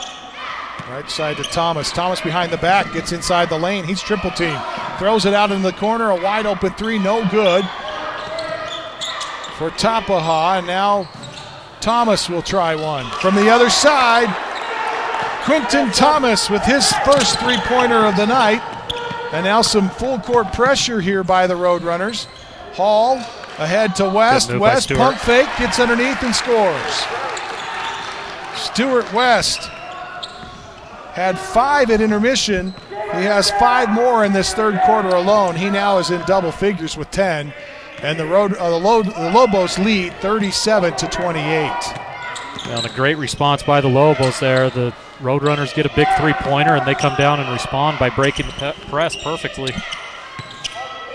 Right side to Thomas. Thomas behind the back, gets inside the lane. He's triple team. Throws it out in the corner. A wide open three, no good for Tapaha. And now Thomas will try one. From the other side, Quentin Thomas with his first three-pointer of the night. And now some full court pressure here by the Roadrunners. Hall ahead to West. West pump fake, gets underneath and scores. Stewart West had 5 at intermission. He has 5 more in this third quarter alone. He now is in double figures with 10. And the Lobos lead 37-28. Well, a great response by the Lobos there. The Roadrunners get a big three-pointer, and they come down and respond by breaking the press perfectly.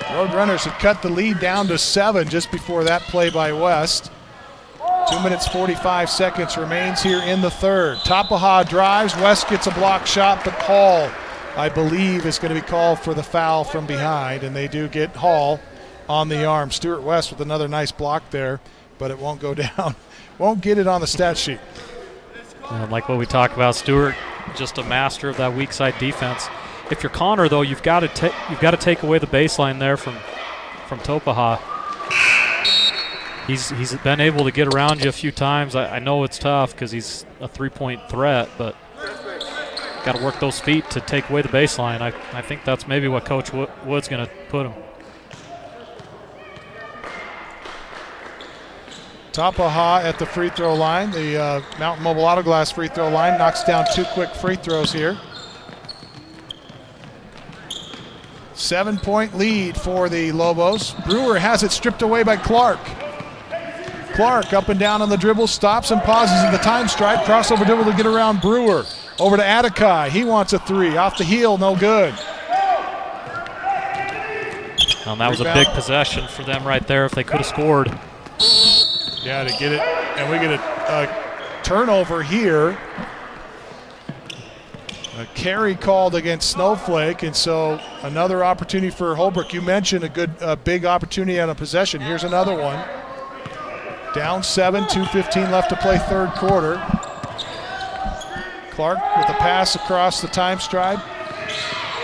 Roadrunners had cut the lead down to 7 just before that play by West. 2 minutes, 45 seconds remains here in the third. Tapaha drives. West gets a block shot, but Hall, I believe, is going to be called for the foul from behind, and they do get Hall on the arm. Stewart West with another nice block there, but it won't go down. Won't get it on the stat sheet. And like what we talked about, Stewart, just a master of that weak side defense. If you're Connor, though, you've got to take away the baseline there from Tapaha. He's been able to get around you a few times. I know it's tough because he's a three-point threat, but got to work those feet to take away the baseline. I think that's maybe what Coach Wood's going to put him. Tapaha at the free throw line. The Mountain Mobile Auto Glass free throw line knocks down 2 quick free throws here. 7-point lead for the Lobos. Brewer has it stripped away by Clark. Clark up and down on the dribble, stops and pauses at the time stripe. Crossover dribble to get around Brewer. Over to Atakai. He wants a three. Off the heel, no good. Well, that was a big possession for them right there if they could have scored. Yeah, to get it. And we get a turnover here. A carry called against Snowflake, and so another opportunity for Holbrook. You mentioned a big opportunity on a possession. Here's another one. Down 7, 2:15 left to play third quarter. Clark with a pass across the time stripe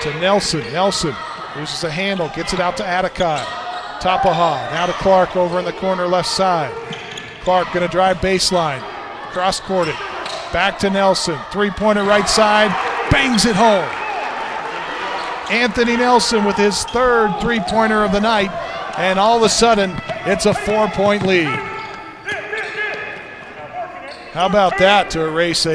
to Nelson. Nelson loses a handle, gets it out to Atakai. Tapaha, now to Clark over in the corner left side. Clark gonna drive baseline, cross-courted. Back to Nelson, three-pointer right side, bangs it home. Anthony Nelson with his third three-pointer of the night, and all of a sudden, it's a 4-point lead. How about that to erase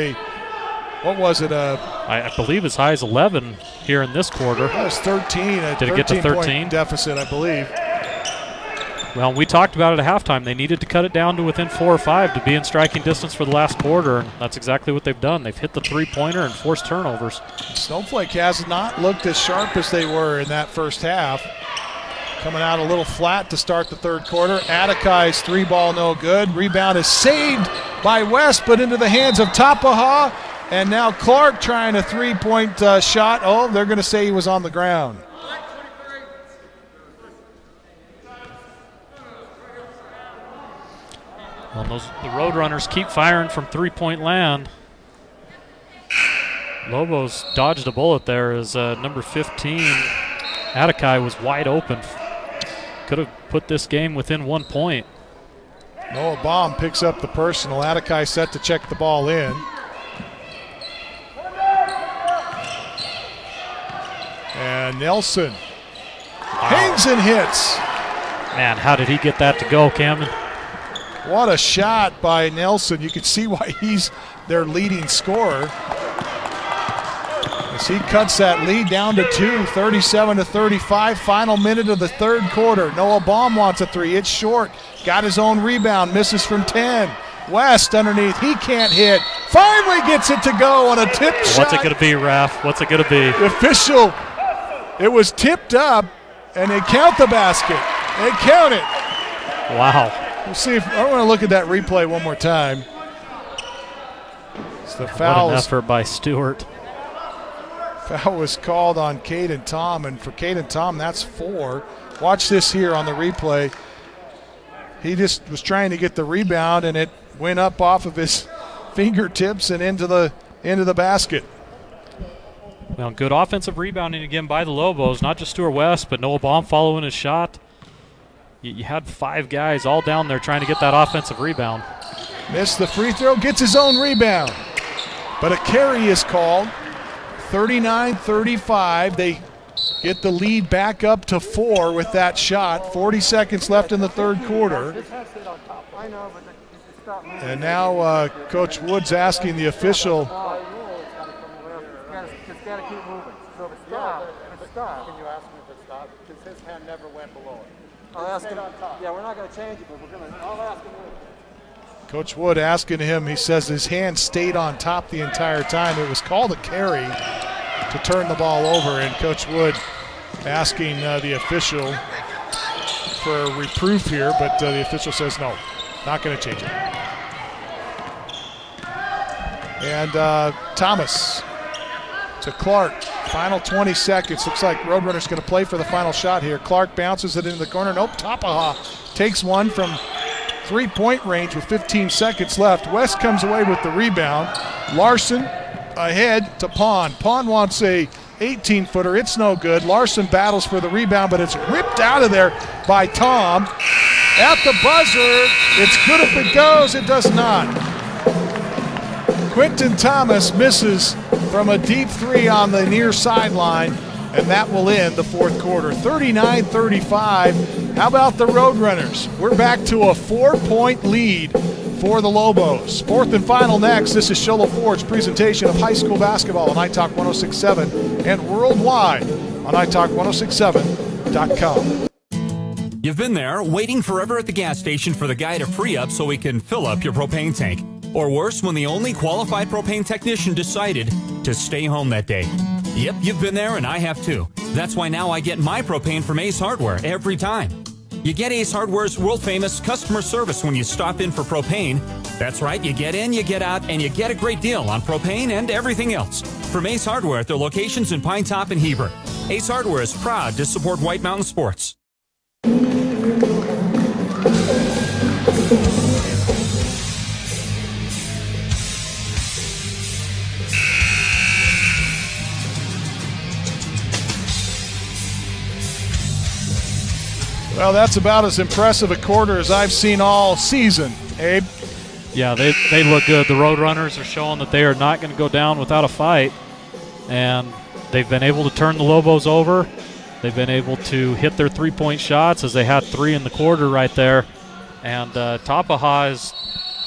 what was it? I believe as high as 11 here in this quarter. That was 13. Did it get to 13? Deficit, I believe. Well, we talked about it at halftime. They needed to cut it down to within 4 or 5 to be in striking distance for the last quarter, and that's exactly what they've done. They've hit the three-pointer and forced turnovers. Snowflake has not looked as sharp as they were in that first half. Coming out a little flat to start the third quarter. Atakai's three ball no good. Rebound is saved by West, but into the hands of Tapaha. And now Clark trying a three-point shot. Oh, they're going to say he was on the ground. Well, the Roadrunners keep firing from three-point land. Lobos dodged a bullet there as number 15, Atakai, was wide open. Could have put this game within 1 point. Noah Baum picks up the personal. Atakai set to check the ball in. And Nelson hangs and hits. Man, how did he get that to go, Camden? What a shot by Nelson. You can see why he's their leading scorer. As he cuts that lead down to 2, 37-35. Final minute of the third quarter. Noah Baum wants a three. It's short. Got his own rebound. Misses from 10. West underneath. He can't hit. Finally gets it to go on a tip shot. What's it going to be, Raf? What's it going to be? The official, it was tipped up, and they count the basket. They count it. Wow. We'll see if I want to look at that replay one more time. It's the foul. What an effort by Stewart. Foul was called on Caden Tom, and for Caden Tom, that's 4. Watch this here on the replay. He just was trying to get the rebound, and it went up off of his fingertips and into the basket. Well, good offensive rebounding again by the Lobos, not just Stuart West, but Noah Baum following his shot. You had 5 guys all down there trying to get that offensive rebound. Missed the free throw, gets his own rebound. But a carry is called. 39-35. They get the lead back up to 4 with that shot. 40 seconds left in the third quarter. And now Coach Wood's asking the official. We're not going to change it, but I'll ask him. Coach Wood asking him, he says his hand stayed on top the entire time. It was called a carry to turn the ball over, and Coach Wood asking the official for a reproof here, but the official says no, not going to change it. And Thomas to Clark. Final 20 seconds. Looks like Roadrunners going to play for the final shot here. Clark bounces it into the corner. Nope, Tapaha takes one from three-point range with 15 seconds left. West comes away with the rebound. Larson ahead to Pond. Pond wants a 18-footer. It's no good. Larson battles for the rebound, but it's ripped out of there by Tom. At the buzzer, it's good if it goes. It does not. Quentin Thomas misses from a deep three on the near sideline, and that will end the fourth quarter. 39-35. How about the Roadrunners? We're back to a 4-point lead for the Lobos. Fourth and final next. This is Sholo Ford's presentation of high school basketball on iTalk 106.7 and worldwide on italk1067.com. You've been there, waiting forever at the gas station for the guy to free up so he can fill up your propane tank. Or worse, when the only qualified propane technician decided to stay home that day. Yep, you've been there, and I have too. That's why now I get my propane from Ace Hardware every time. You get Ace Hardware's world-famous customer service when you stop in for propane. That's right, you get in, you get out, and you get a great deal on propane and everything else. From Ace Hardware at their locations in Pine Top and Heber. Ace Hardware is proud to support White Mountain sports. Well, that's about as impressive a quarter as I've seen all season, Abe. Yeah, they look good. The Roadrunners are showing that they are not going to go down without a fight, and they've been able to turn the Lobos over. They've been able to hit their three-point shots, as they had 3 in the quarter right there. And Tapaha is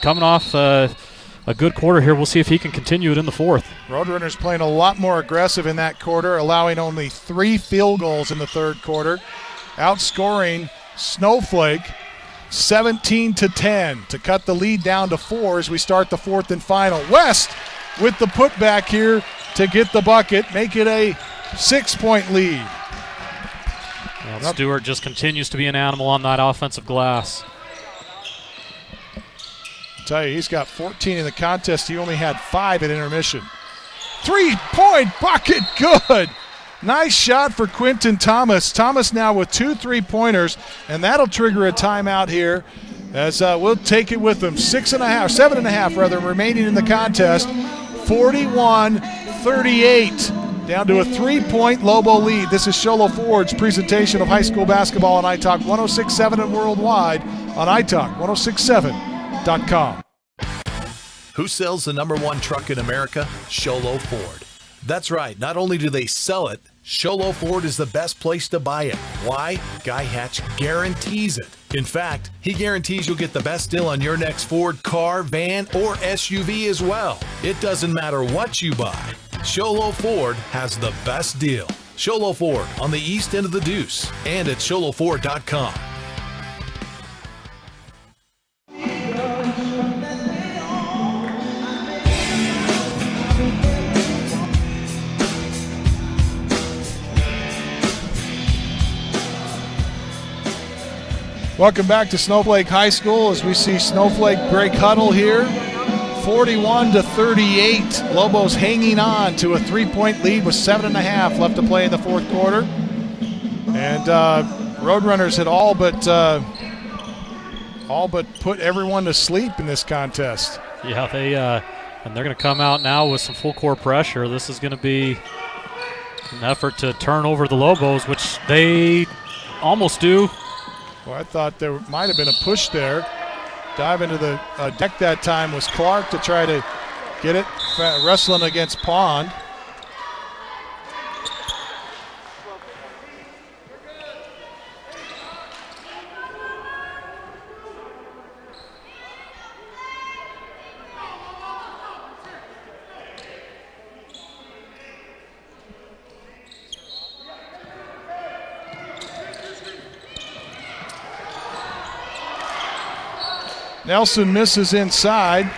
coming off a good quarter here. We'll see if he can continue it in the fourth. Roadrunners playing a lot more aggressive in that quarter, allowing only 3 field goals in the third quarter, outscoring Snowflake 17-10 to cut the lead down to 4 as we start the fourth and final. West with the putback here to get the bucket, make it a 6-point lead. Well, Stewart just continues to be an animal on that offensive glass. I'll tell you, he's got 14 in the contest. He only had 5 at intermission. 3-point bucket, good. Nice shot for Quentin Thomas. Thomas now with 2 3-pointers, and that'll trigger a timeout here as we'll take it with them. 7.5 remaining in the contest. 41-38, down to a 3-point Lobo lead. This is Sholo Ford's presentation of high school basketball on iTalk 106.7 and worldwide on iTalk1067.com. Who sells the #1 truck in America? Sholo Ford. That's right, not only do they sell it, Sholo Ford is the best place to buy it. Why? Guy Hatch guarantees it. In fact, he guarantees you'll get the best deal on your next Ford car, van, or SUV as well. It doesn't matter what you buy. Sholo Ford has the best deal. Sholo Ford on the east end of the Deuce and at sholoford.com. Welcome back to Snowflake High School as we see Snowflake break huddle here. 41-38. Lobos hanging on to a 3-point lead with 7.5 left to play in the fourth quarter. And Roadrunners had all but put everyone to sleep in this contest. Yeah, and they're going to come out now with some full court pressure. This is going to be an effort to turn over the Lobos, which they almost do. Well, I thought there might have been a push there. Dive into the deck that time was Clark to try to get it, wrestling against Pond. Nelson misses inside,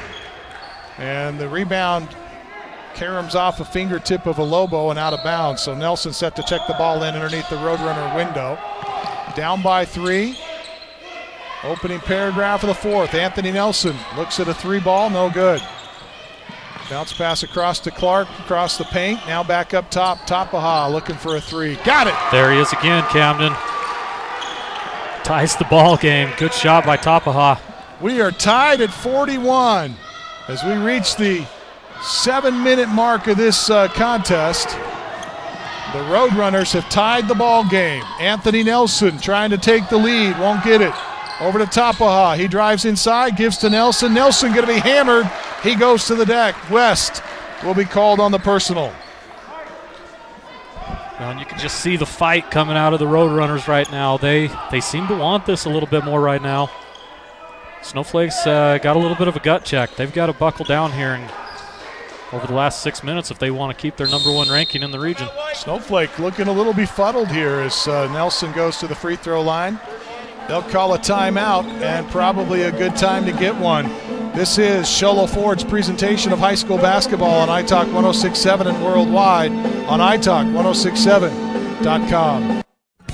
and the rebound caroms off a fingertip of a Lobo and out of bounds. So Nelson set to check the ball in underneath the Roadrunner window. Down by 3. Opening paragraph of the fourth. Anthony Nelson looks at a 3 ball, no good. Bounce pass across to Clark, across the paint. Now back up top. Tapaha looking for a 3. Got it! There he is again, Camden. Ties the ball game. Good shot by Tapaha. We are tied at 41 as we reach the 7-minute mark of this contest. The Roadrunners have tied the ball game. Anthony Nelson trying to take the lead, won't get it. Over to Tapaha. He drives inside, gives to Nelson. Nelson going to be hammered. He goes to the deck. West will be called on the personal. Well, and you can just see the fight coming out of the Roadrunners right now. They seem to want this a little bit more right now. Snowflake's got a little bit of a gut check. They've got to buckle down here and over the last 6 minutes if they want to keep their #1 ranking in the region. Snowflake looking a little befuddled here as Nelson goes to the free throw line. They'll call a timeout, and probably a good time to get one. This is Show Low Ford's presentation of high school basketball on iTalk 106.7 and worldwide on iTalk1067.com.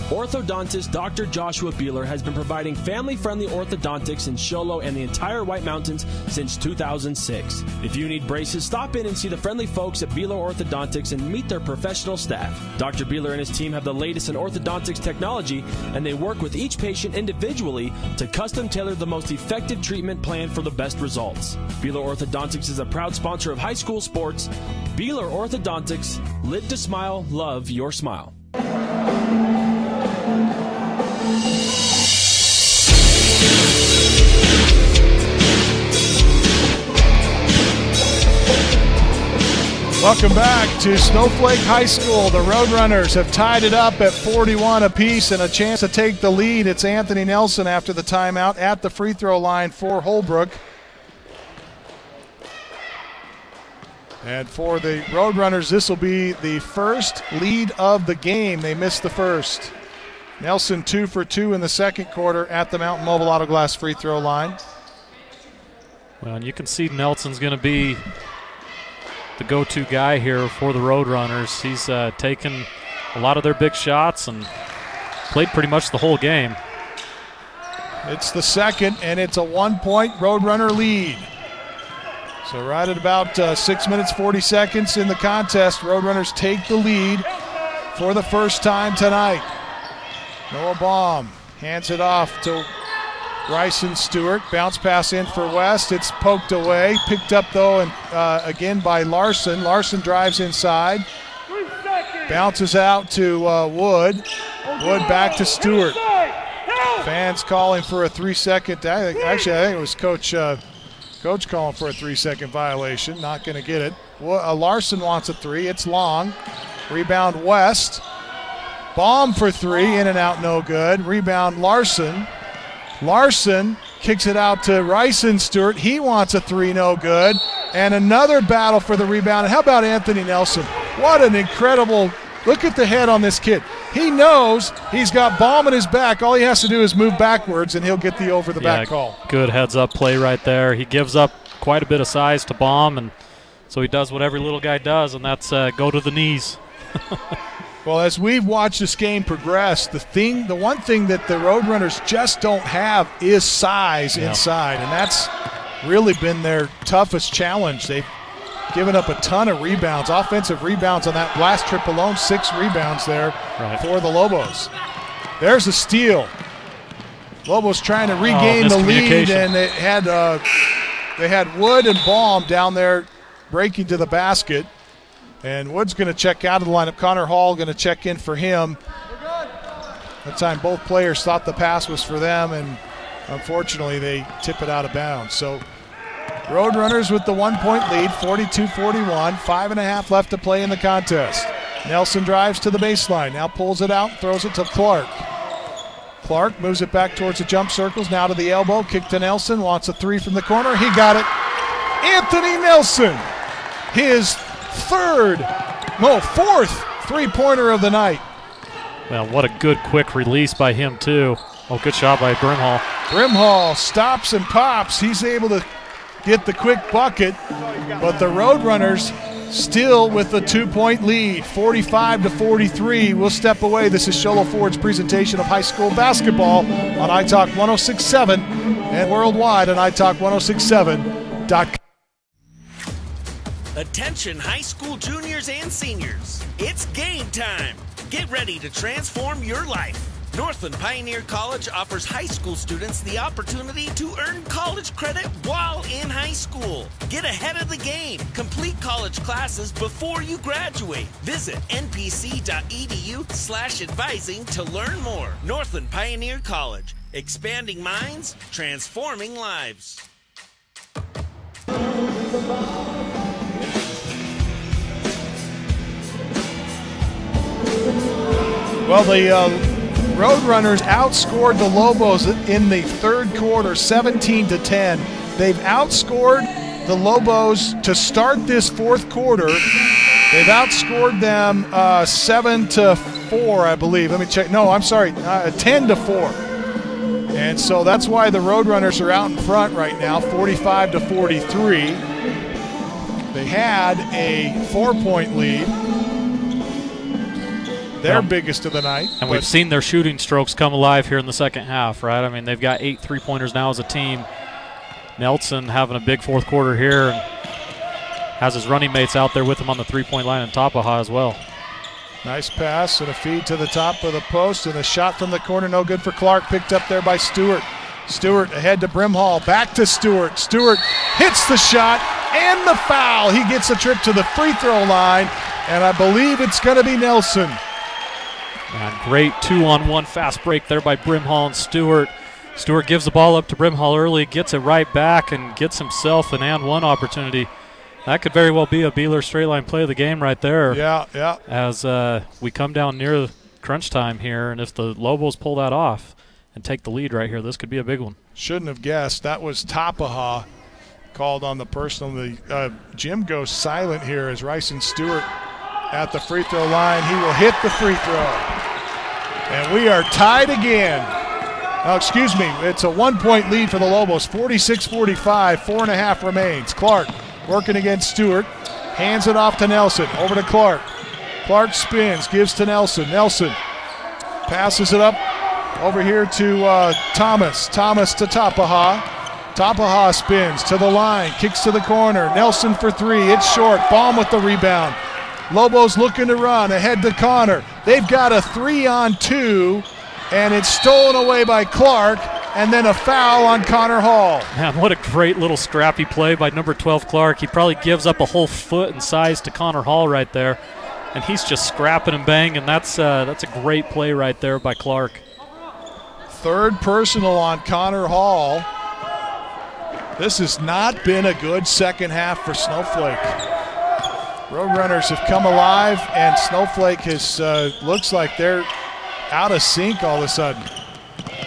Orthodontist Dr. Joshua Beeler has been providing family-friendly orthodontics in Show Low and the entire White Mountains since 2006. If you need braces, stop in and see the friendly folks at Beeler Orthodontics and meet their professional staff. Dr. Beeler and his team have the latest in orthodontics technology, and they work with each patient individually to custom tailor the most effective treatment plan for the best results. Beeler Orthodontics is a proud sponsor of high school sports. Beeler Orthodontics, live to smile, love your smile. Welcome back to Snowflake High School. The Roadrunners have tied it up at 41 apiece and a chance to take the lead. It's Anthony Nelson after the timeout at the free throw line for Holbrook. And for the Roadrunners, this will be the first lead of the game. They missed the first. Nelson 2 for 2 in the second quarter at the Mountain Mobile Auto Glass free throw line. Well, and you can see Nelson's going to be the go-to guy here for the Roadrunners. He's taken a lot of their big shots and played pretty much the whole game. It's the second, and it's a 1-point Roadrunner lead. So right at about 6 minutes, 40 seconds in the contest, Roadrunners take the lead for the first time tonight. Noah Baum hands it off to Ryson Stewart. Bounce pass in for West. It's poked away. Picked up, though, and again by Larson. Larson drives inside. Bounces out to Wood. Wood back to Stewart. Fans calling for a 3-second. Actually, I think it was Coach calling for a 3-second violation. Not going to get it. Larson wants a 3. It's long. Rebound West. Baum for 3. In and out, no good. Rebound Larson. Larson kicks it out to Ryson Stewart. He wants a 3, no good. And another battle for the rebound. How about Anthony Nelson? What an incredible, look at the head on this kid. He knows he's got Baum in his back. All he has to do is move backwards, and he'll get the over-the-back call. Good heads-up play right there. He gives up quite a bit of size to Baum, and so he does what every little guy does, and that's go to the knees. Well, as we've watched this game progress, the one thing that the Roadrunners just don't have is size inside, and that's really been their toughest challenge. They've given up a ton of rebounds, offensive rebounds on that last trip alone, 6 rebounds there for the Lobos. There's a steal. Lobos trying to regain the lead, and they had Wood and Baum down there breaking to the basket. And Wood's going to check out of the lineup. Connor Hall going to check in for him. That time both players thought the pass was for them, and unfortunately they tip it out of bounds. So Roadrunners with the 1-point lead, 42-41, 5.5 left to play in the contest. Nelson drives to the baseline, now pulls it out, throws it to Clark. Clark moves it back towards the jump circles, now to the elbow, kick to Nelson, wants a 3 from the corner, he got it. Anthony Nelson, his fourth 3-pointer of the night. Well, what a good quick release by him, too. Oh, good shot by Brimhall. Brimhall stops and pops. He's able to get the quick bucket, but the Roadrunners still with a 2-point lead, 45-43. We'll step away. This is Show Low Ford's presentation of high school basketball on iTalk 106.7 and worldwide on iTalk1067.com. Attention high school juniors and seniors. It's game time. Get ready to transform your life. Northland Pioneer College offers high school students the opportunity to earn college credit while in high school. Get ahead of the game. Complete college classes before you graduate. Visit npc.edu/advising to learn more. Northland Pioneer College. Expanding minds, transforming lives. Well, the Roadrunners outscored the Lobos in the third quarter, 17-10. They've outscored the Lobos to start this fourth quarter. They've outscored them 7-4, I believe. Let me check. No, I'm sorry, 10-4. And so that's why the Roadrunners are out in front right now, 45-43. They had a 4-point lead, their biggest of the night. And we've seen their shooting strokes come alive here in the second half, right? I mean, they've got 8 3-pointers now as a team. Nelson having a big fourth quarter here and has his running mates out there with him on the 3-point line, and Tapaha as well. Nice pass and a feed to the top of the post, and a shot from the corner, no good for Clark, picked up there by Stewart. Stewart ahead to Brimhall, back to Stewart. Stewart hits the shot and the foul. He gets a trip to the free throw line, and I believe it's going to be Nelson. And great 2-on-1 fast break there by Brimhall and Stewart. Stewart gives the ball up to Brimhall early, gets it right back, and gets himself an and-one opportunity. That could very well be a Beeler straight line play of the game right there. Yeah, yeah. As we come down near crunch time here, and if the Lobos pull that off and take the lead right here, this could be a big one. Shouldn't have guessed. That was Tapaha called on the personal. Jim goes silent here as Ryson Stewart at the free throw line. He will hit the free throw. And we are tied again. Oh, excuse me. It's a 1-point lead for the Lobos, 46-45, 4.5 remains. Clark working against Stewart, hands it off to Nelson, over to Clark. Clark spins, gives to Nelson. Nelson passes it up over here to Thomas. Thomas to Tapaha. Tapaha spins to the line, kicks to the corner. Nelson for 3, it's short. Baum with the rebound. Lobos looking to run, ahead to Connor. They've got a 3-on-2, and it's stolen away by Clark, and then a foul on Connor Hall. Man, what a great little scrappy play by number 12 Clark. He probably gives up a whole foot in size to Connor Hall right there, and he's just scrapping and banging. That's a great play right there by Clark. Third personal on Connor Hall. This has not been a good second half for Snowflake. Roadrunners have come alive, and Snowflake has looks like they're out of sync all of a sudden.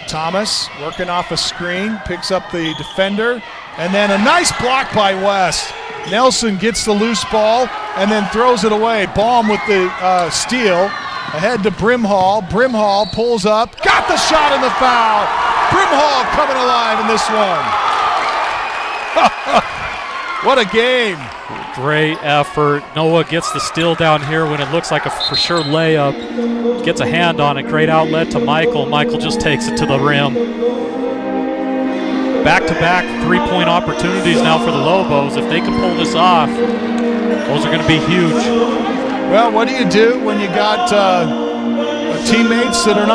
Thomas working off a screen, picks up the defender, and then a nice block by West. Nelson gets the loose ball and then throws it away. Baum with the steal, ahead to Brimhall. Brimhall pulls up, got the shot and the foul. Brimhall coming alive in this one. What a game. Great effort. Noah gets the steal down here when it looks like a for sure layup. Gets a hand on it. Great outlet to Michael. Michael just takes it to the rim. Back-to-back 3-point opportunities now for the Lobos. If they can pull this off, those are going to be huge. Well, what do you do when you got teammates that are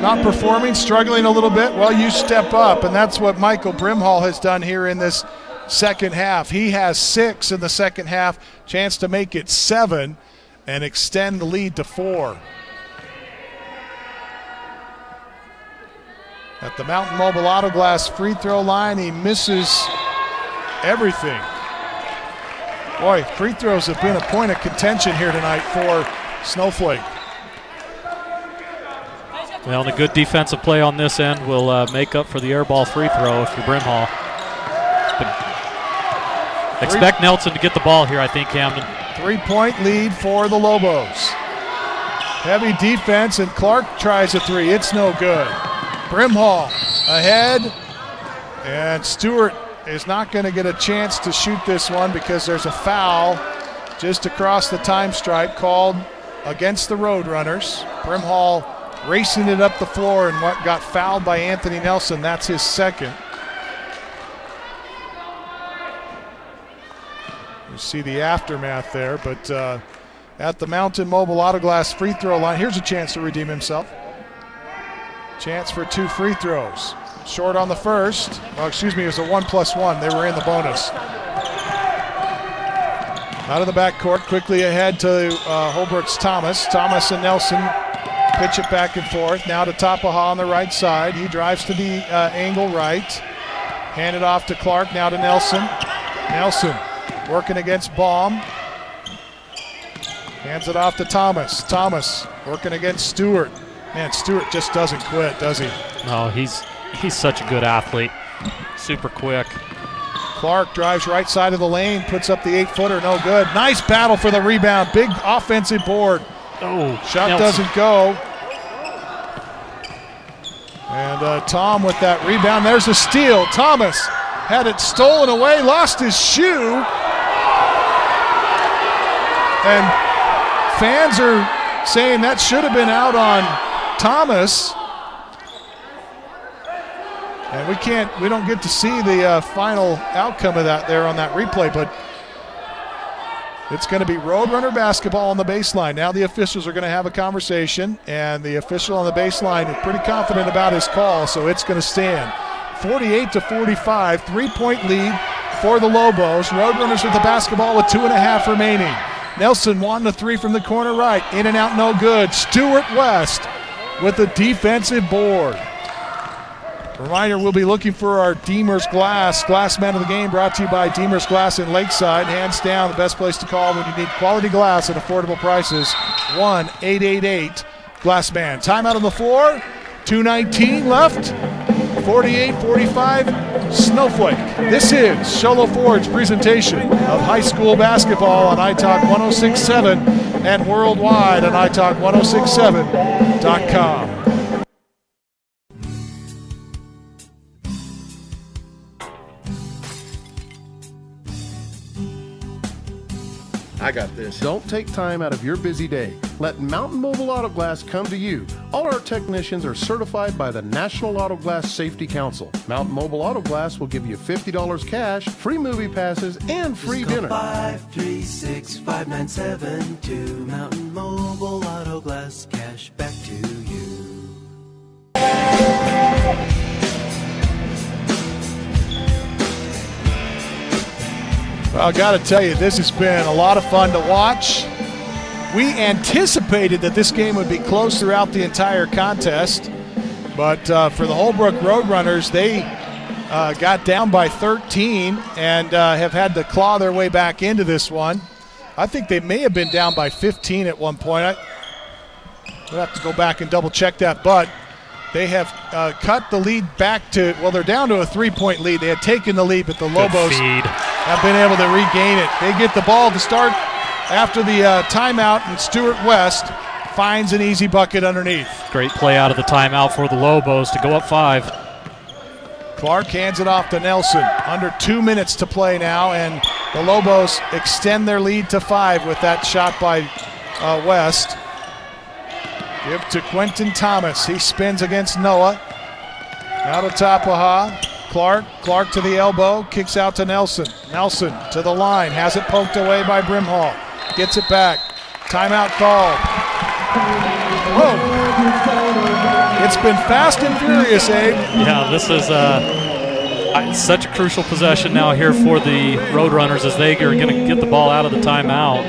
not performing, struggling a little bit? Well, you step up, and that's what Michael Brimhall has done here in this second half. He has 6 in the second half, chance to make it 7 and extend the lead to 4. At the Mountain Mobile Auto Glass free throw line, he misses everything. Boy, free throws have been a point of contention here tonight for Snowflake. Well, and a good defensive play on this end will make up for the air ball free throw if you're Brimhall. Expect Nelson to get the ball here, I think, Camden. 3-point lead for the Lobos. Heavy defense, and Clark tries a 3. It's no good. Brimhall ahead, and Stewart is not going to get a chance to shoot this one because there's a foul just across the time stripe called against the Roadrunners. Brimhall racing it up the floor, and what got fouled by Anthony Nelson. That's his second. You see the aftermath there, but at the Mountain Mobile Auto Glass free throw line, here's a chance to redeem himself. Chance for 2 free throws. Short on the first. Oh, excuse me, it was a 1+1. They were in the bonus. Out of the backcourt, quickly ahead to Holbrook's Thomas. Thomas and Nelson pitch it back and forth. Now to Tapaha on the right side. He drives to the angle right. Hand it off to Clark, now to Nelson. Nelson working against Baum. Hands it off to Thomas. Thomas working against Stewart. Man, Stewart just doesn't quit, does he? No, he's such a good athlete. Super quick. Clark drives right side of the lane, puts up the 8-footer, no good. Nice battle for the rebound, big offensive board. Oh, shot Nelson doesn't go. And Tom with that rebound. There's a steal. Thomas had it stolen away, lost his shoe. And fans are saying that should have been out on Thomas. And we don't get to see the final outcome of that there on that replay, but it's going to be Roadrunner basketball on the baseline. Now the officials are going to have a conversation, and the official on the baseline is pretty confident about his call, so it's going to stand. 48-45, 3-point lead for the Lobos. Roadrunners with the basketball with 2.5 remaining. Nelson wanting a three from the corner right. In and out, no good. Stewart West with the defensive board. Reminder, we'll be looking for our Deemer's Glass Man of the Game, brought to you by Deemer's Glass in Lakeside. Hands down, the best place to call when you need quality glass at affordable prices. 1-888-GLASSMAN. Timeout on the floor. 2:19 left. 48-45, Snowflake. This is Sholo Ford's presentation of high school basketball on iTalk 106.7 and worldwide on iTalk1067.com. I got this. Don't take time out of your busy day. Let Mountain Mobile Auto Glass come to you. All our technicians are certified by the National Auto Glass Safety Council. Mountain Mobile Auto Glass will give you $50 cash, free movie passes, and free dinner. 536-5972. Mountain Mobile Auto Glass, cash back to you. Well, I got to tell you, this has been a lot of fun to watch. We anticipated that this game would be close throughout the entire contest, but for the Holbrook Roadrunners, they got down by 13 and have had to claw their way back into this one. I think they may have been down by 15 at one point. We'll have to go back and double check that, but they have cut the lead back to, well, they're down to a 3-point lead. They had taken the lead, but the Lobos have been able to regain it. They get the ball to start after the timeout, and Stewart West finds an easy bucket underneath. Great play out of the timeout for the Lobos to go up 5. Clark hands it off to Nelson. Under 2 minutes to play now, and the Lobos extend their lead to 5 with that shot by West. Give to Quentin Thomas. He spins against Noah. Out of Tapaha. Clark to the elbow. Kicks out to Nelson. Nelson to the line. Has it poked away by Brimhall. Gets it back. Timeout called. Whoa. It's been fast and furious, Abe. Yeah, this is such a crucial possession now here for the Roadrunners as they are going to get the ball out of the timeout.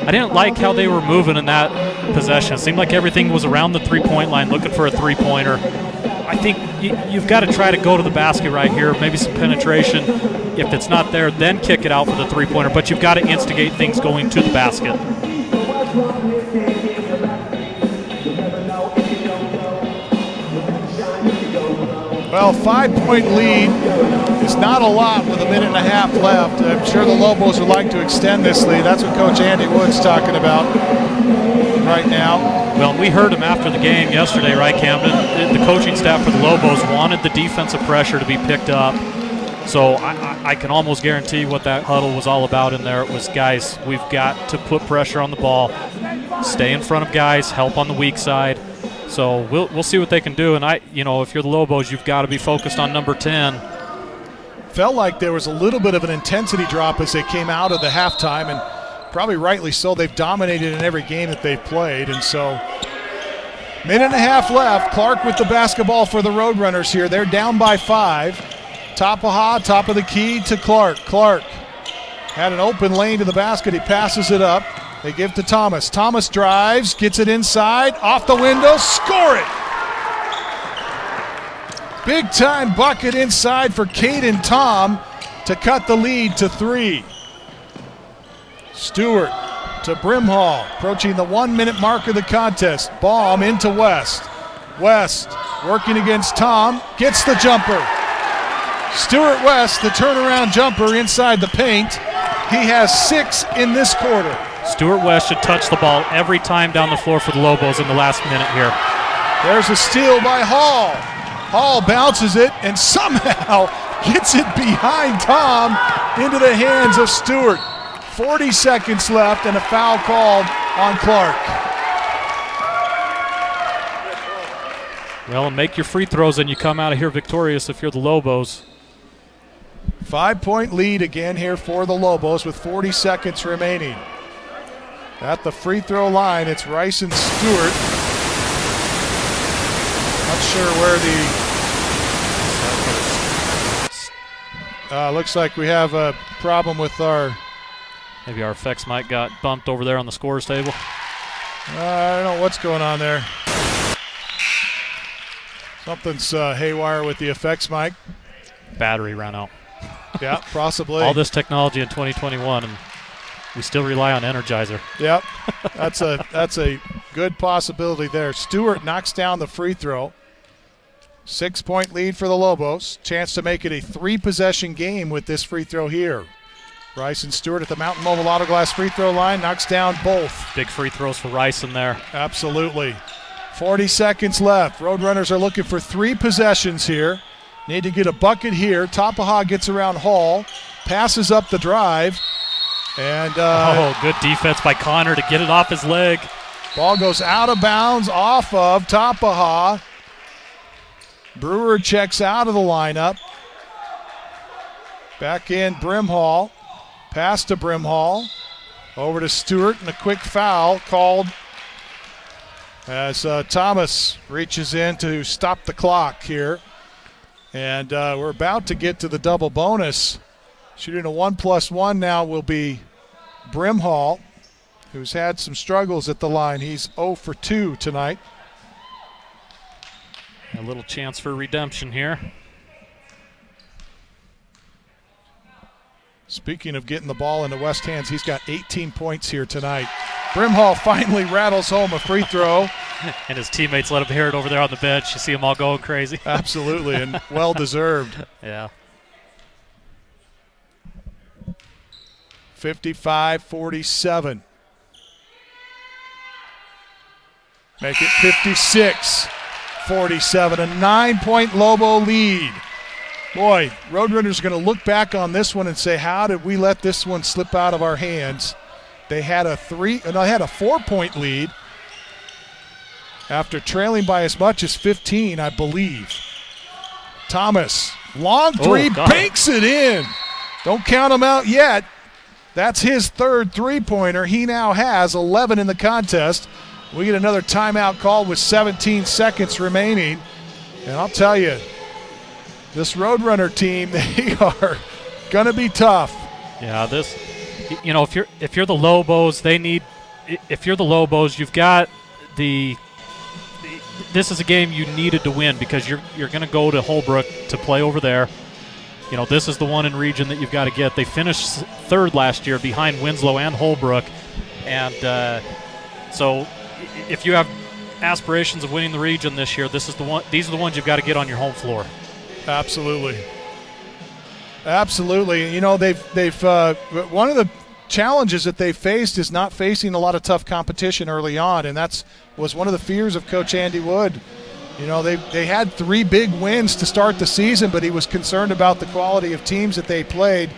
I didn't like how they were moving in that possession. It seemed like everything was around the three-point line looking for a three-pointer. I think you've got to try to go to the basket right here, maybe some penetration. If it's not there, then kick it out for the three-pointer, but you've got to instigate things going to the basket. Well, 5-point lead is not a lot with 1.5 minutes left. I'm sure the Lobos would like to extend this lead. That's what Coach Andy Wood's talking about right now. Well, we heard him after the game yesterday, right, Camden? The coaching staff for the Lobos wanted the defensive pressure to be picked up. So I can almost guarantee what that huddle was all about in there. It was, guys, we've got to put pressure on the ball, stay in front of guys, help on the weak side. So we'll see what they can do. And if you're the Lobos, you've got to be focused on number 10. Felt like there was a little bit of an intensity drop as they came out of the halftime, and probably rightly so. They've dominated in every game that they've played, and so 1.5 minutes left. Clark with the basketball for the Roadrunners here. They're down by 5. Tapaha, top of the key to Clark. Clark had an open lane to the basket. He passes it up. They give to Thomas. Thomas drives, gets it inside, off the window, score it! Big time bucket inside for Caden Tom to cut the lead to 3. Stewart to Brimhall, approaching the 1-minute mark of the contest. Baum into West. West working against Tom, gets the jumper. Stewart West, the turnaround jumper inside the paint. He has 6 in this quarter. Stewart West should touch the ball every time down the floor for the Lobos in the last minute here. There's a steal by Hall. Hall bounces it and somehow gets it behind Tom into the hands of Stewart. 40 seconds left and a foul called on Clark. Well, and make your free throws and you come out of here victorious if you're the Lobos. 5-point lead again here for the Lobos with 40 seconds remaining. At the free throw line, it's Ryson Stewart. Not sure where the... looks like we have a problem with our... Maybe our effects mic got bumped over there on the scores table. I don't know what's going on there. Something's haywire with the effects mic. Battery ran out. Yeah, possibly. All this technology in 2021, and we still rely on Energizer. Yep, that's a good possibility there. Stewart knocks down the free throw. 6-point lead for the Lobos. Chance to make it a 3-possession game with this free throw here. Ryson Stewart at the Mountain Mobile Auto Glass free throw line knocks down both. Big free throws for Ryson there. Absolutely. 40 seconds left. Roadrunners are looking for 3 possessions here. Need to get a bucket here. Tapaha gets around Hall, passes up the drive, and good defense by Connor to get it off his leg. Ball goes out of bounds off of Tapaha. Brewer checks out of the lineup. Back in Brimhall. Pass to Brimhall. Over to Stewart, and a quick foul called as Thomas reaches in to stop the clock here. And we're about to get to the double bonus. Shooting a 1+1 now will be Brimhall, who's had some struggles at the line. He's 0 for 2 tonight. A little chance for redemption here. Speaking of getting the ball into West hands, he's got 18 points here tonight. Brimhall finally rattles home a free throw. And his teammates let him hear it over there on the bench. You see them all going crazy. Absolutely, and well-deserved. Yeah. 55-47. Make it 56-47. A 9-point Lobo lead. Boy, Roadrunners are going to look back on this one and say, how did we let this one slip out of our hands? They had a 4-point lead after trailing by as much as 15, I believe. Thomas, long three, banks it in. Don't count him out yet. That's his 3rd three-pointer. He now has 11 in the contest. We get another timeout call with 17 seconds remaining. And I'll tell you, this Roadrunner team, they are going to be tough. Yeah, this, you know, if you're the Lobos, if you're the Lobos, you've got this is a game you needed to win because you're going to go to Holbrook to play over there. You know, this is the one in region that you've got to get. They finished 3rd last year behind Winslow and Holbrook. And so if you have aspirations of winning the region this year, these are the ones you've got to get on your home floor. Absolutely. Absolutely. You know, they've one of the challenges that they faced is not facing a lot of tough competition early on, and was one of the fears of Coach Andy Wood. You know, they had 3 big wins to start the season, but he was concerned about the quality of teams that they played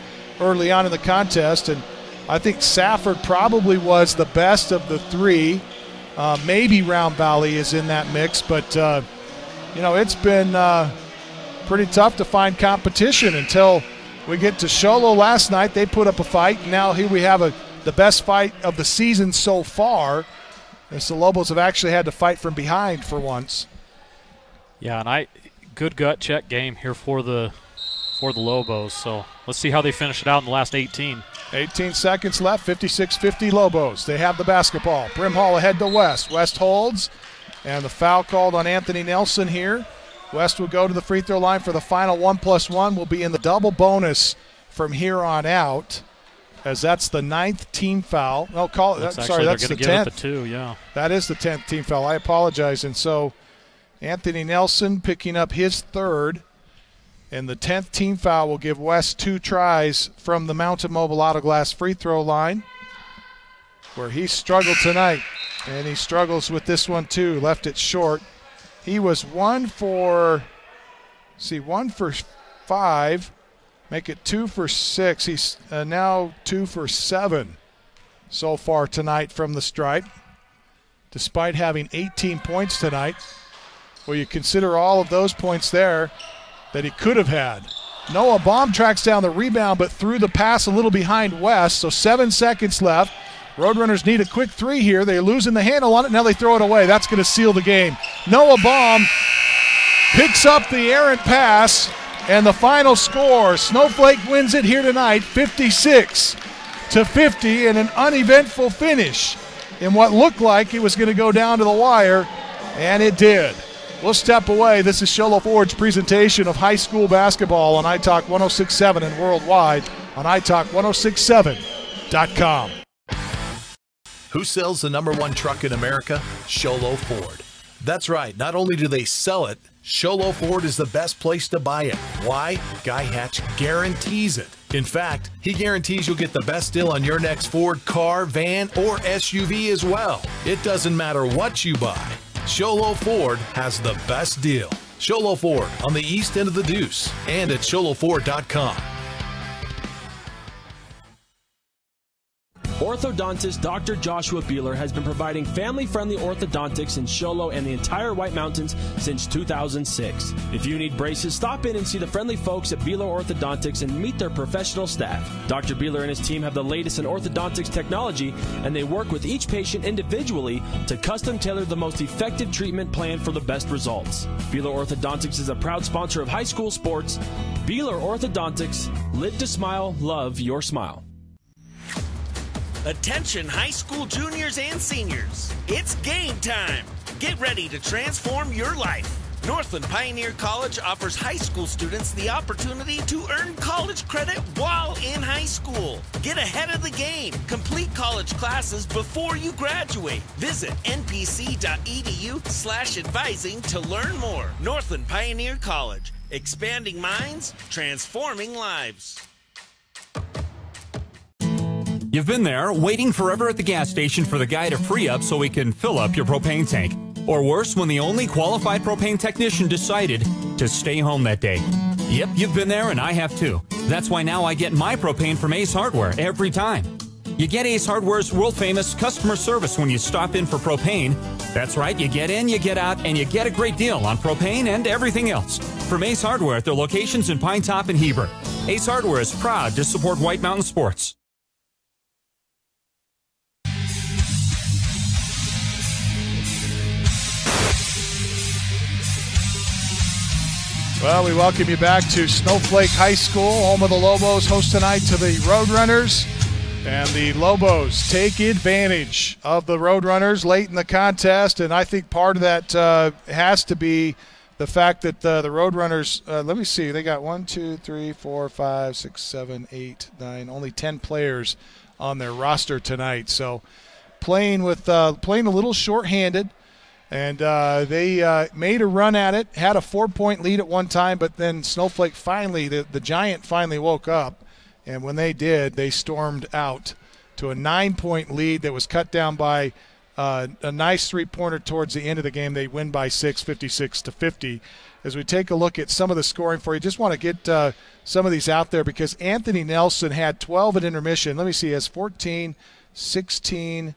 early on in the contest, and I think Safford probably was the best of the 3. Maybe Round Valley is in that mix, but you know, it's been pretty tough to find competition until we get to Sholo last night. They put up a fight, and now here we have the best fight of the season so far, as the Lobos have actually had to fight from behind for once. Yeah, and good gut check game here for the Lobos. So let's see how they finish it out in the last 18. 18 seconds left, 56-50 Lobos. They have the basketball. Brimhall ahead to West. West holds, and the foul called on Anthony Nelson here. West will go to the free throw line for the final 1+1. Will be in the double bonus from here on out, as that's the 9th team foul. No, call it. Sorry, that's the 10th. The 2, yeah. That is the 10th team foul. I apologize. And so Anthony Nelson picking up his 3rd. And the 10th team foul will give West 2 tries from the Mountain Mobile Auto Glass free throw line, where he struggled tonight. And he struggles with this one too, left it short. He was 1 for 5, make it 2 for 6. He's now 2 for 7 so far tonight from the stripe, despite having 18 points tonight. Well, you consider all of those points there that he could have had. Noah Baum tracks down the rebound, but threw the pass a little behind West, so 7 seconds left. Roadrunners need a quick 3 here. They're losing the handle on it. Now they throw it away. That's going to seal the game. Noah Baum picks up the errant pass, and the final score, Snowflake wins it here tonight, 56-50, in an uneventful finish in what looked like it was going to go down to the wire, and it did. We'll step away. This is Show Low Ford's presentation of high school basketball on iTalk 106.7 and worldwide on iTalk1067.com. Who sells the #1 truck in America? Show Low Ford. That's right. Not only do they sell it, Show Low Ford is the best place to buy it. Why? Guy Hatch guarantees it. In fact, he guarantees you'll get the best deal on your next Ford car, van, or SUV as well. It doesn't matter what you buy. Show Low Ford has the best deal. Show Low Ford on the east end of the Deuce and at showlowford.com. Orthodontist Dr. Joshua Beeler has been providing family-friendly orthodontics in Show Low and the entire White Mountains since 2006. If you need braces, stop in and see the friendly folks at Beeler Orthodontics and meet their professional staff. Dr. Beeler and his team have the latest in orthodontics technology, and they work with each patient individually to custom tailor the most effective treatment plan for the best results. Beeler Orthodontics is a proud sponsor of high school sports. Beeler Orthodontics, live to smile, love your smile. Attention high school juniors and seniors. It's game time. Get ready to transform your life. Northland Pioneer College offers high school students the opportunity to earn college credit while in high school. Get ahead of the game. Complete college classes before you graduate. Visit npc.edu/advising to learn more. Northland Pioneer College. Expanding minds, transforming lives. You've been there, waiting forever at the gas station for the guy to free up so he can fill up your propane tank. Or worse, when the only qualified propane technician decided to stay home that day. Yep, you've been there and I have too. That's why now I get my propane from Ace Hardware every time. You get Ace Hardware's world-famous customer service when you stop in for propane. That's right, you get in, you get out, and you get a great deal on propane and everything else. From Ace Hardware at their locations in Pine Top and Heber. Ace Hardware is proud to support White Mountain sports. Well, we welcome you back to Snowflake High School, home of the Lobos, host tonight to the Roadrunners. And the Lobos take advantage of the Roadrunners late in the contest, and I think part of that has to be the fact that the Roadrunners, let me see, they got 1, 2, 3, 4, 5, 6, 7, 8, 9, only 10 players on their roster tonight. So playing a little shorthanded. And they made a run at it, had a 4-point lead at one time, but then Snowflake finally, the Giant finally woke up. And when they did, they stormed out to a 9-point lead that was cut down by a nice three-pointer towards the end of the game. They win by 6, 56-50. As we take a look at some of the scoring for you, just want to get some of these out there because Anthony Nelson had 12 at intermission. Let me see, he has 14, 16,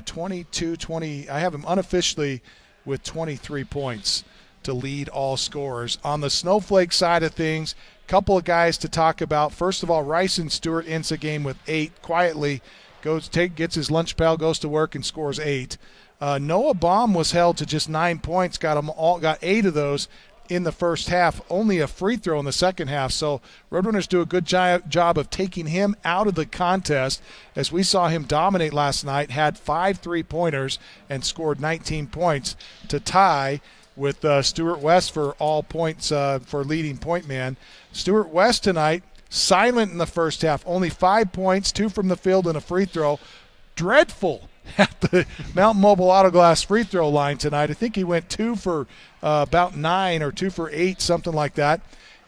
22, 20. I have him unofficially with 23 points to lead all scorers. On the Snowflake side of things, couple of guys to talk about. First of all, Ryson Stewart ends the game with 8. Quietly gets his lunch pail, goes to work, and scores 8. Noah Baum was held to just 9 points. Got 8 of those in the first half, only a free throw in the second half. So Roadrunners do a good job of taking him out of the contest, as we saw him dominate last night, had 5 3-pointers and scored 19 points to tie with Stuart West for all points for leading point man. Stuart West tonight, silent in the first half, only 5 points, 2 from the field and a free throw. Dreadful at the Mountain Mobile Auto Glass free throw line tonight. I think he went 2 for about 9 or 2 for 8, something like that.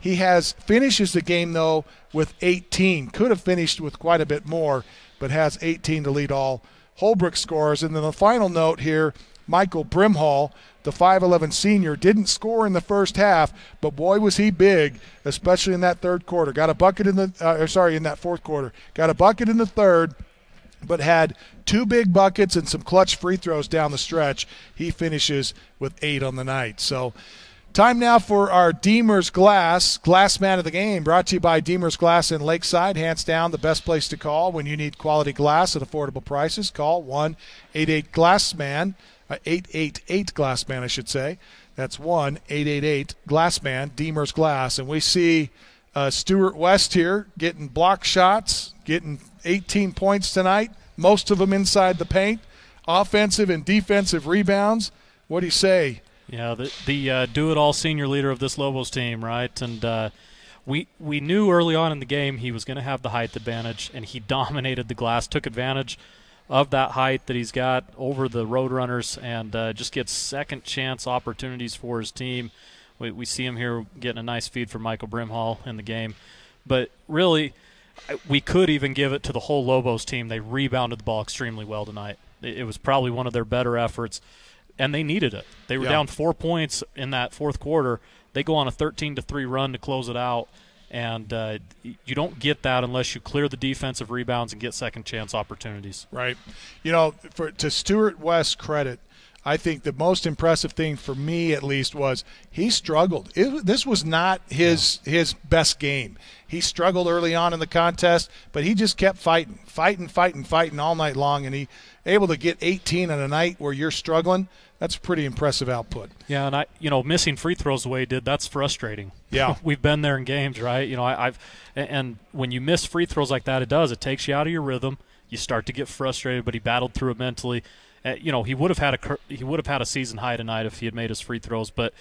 He finishes the game, though, with 18. Could have finished with quite a bit more, but has 18 to lead all Holbrook scores. And then the final note here, Michael Brimhall, the 5'11 senior, didn't score in the first half, but boy was he big, especially in that third quarter. Got a bucket in that fourth quarter. Got a bucket in the third, but had 2 big buckets and some clutch free throws down the stretch. He finishes with 8 on the night. So time now for our Demers Glass Man of the Game, brought to you by Demers Glass in Lakeside. Hands down the best place to call when you need quality glass at affordable prices. Call 1-888-GLASSMAN, 888-GLASSMAN, I should say. That's 1-888-GLASSMAN, Demers Glass. And we see Stuart West here getting block shots, getting 18 points tonight, most of them inside the paint, offensive and defensive rebounds. What do you say? Yeah, the do-it-all senior leader of this Lobos team, right? And we knew early on in the game he was going to have the height advantage, and he dominated the glass, took advantage of that height that he's got over the Roadrunners, and just gets second chance opportunities for his team. We see him here getting a nice feed from Michael Brimhall in the game. But really, we could even give it to the whole Lobos team. They rebounded the ball extremely well tonight. It was probably one of their better efforts. And they needed it. They were down 4 points in that fourth quarter. They go on a 13-3 run to close it out, and you don't get that unless you clear the defensive rebounds and get second-chance opportunities. Right. You know, to Stuart West's credit, I think the most impressive thing for me, at least, was he struggled. This was not his best game. He struggled early on in the contest, but he just kept fighting all night long, and he able to get 18 on a night where you're struggling. That's pretty impressive output. Yeah, and missing free throws the way he did, that's frustrating. Yeah. We've been there in games, right? And when you miss free throws like that, it takes you out of your rhythm. You start to get frustrated, but he battled through it mentally. He would have had a season high tonight if he had made his free throws, but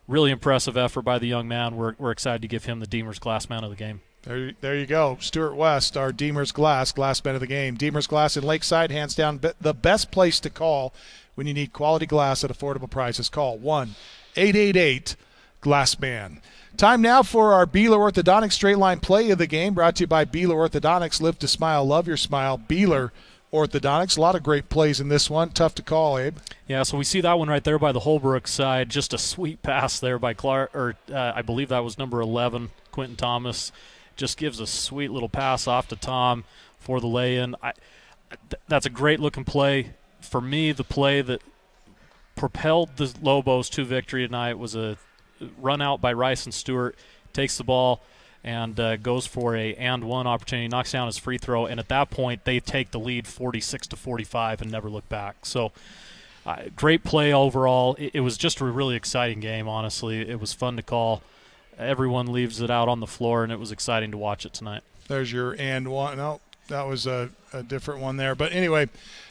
really impressive effort by the young man. We're excited to give him the Demers Glass Man of the Game. There you go. Stuart West, our Demers Glass Man of the Game. Demers Glass in Lakeside, hands down the best place to call when you need quality glass at affordable prices. Call 1-888-GLASSMAN. Time now for our Beeler Orthodontics Straight Line Play of the Game, brought to you by Beeler Orthodontics. Live to smile, love your smile. Beeler Orthodontics. A lot of great plays in this one. Tough to call, Abe. Yeah, so we see that one right there by the Holbrook side. Just a sweet pass there by Clark, I believe that was number 11, Quentin Thomas. Just gives a sweet little pass off to Tom for the lay-in. That's a great-looking play. For me, the play that propelled the Lobos to victory tonight was a run out by Ryson Stewart, takes the ball and goes for a and-one opportunity, knocks down his free throw, and at that point they take the lead 46-45 and never look back. So great play overall. It was just a really exciting game, honestly. It was fun to call. Everyone leaves it out on the floor, and it was exciting to watch it tonight. There's your and one. No, that was a different one there. But anyway,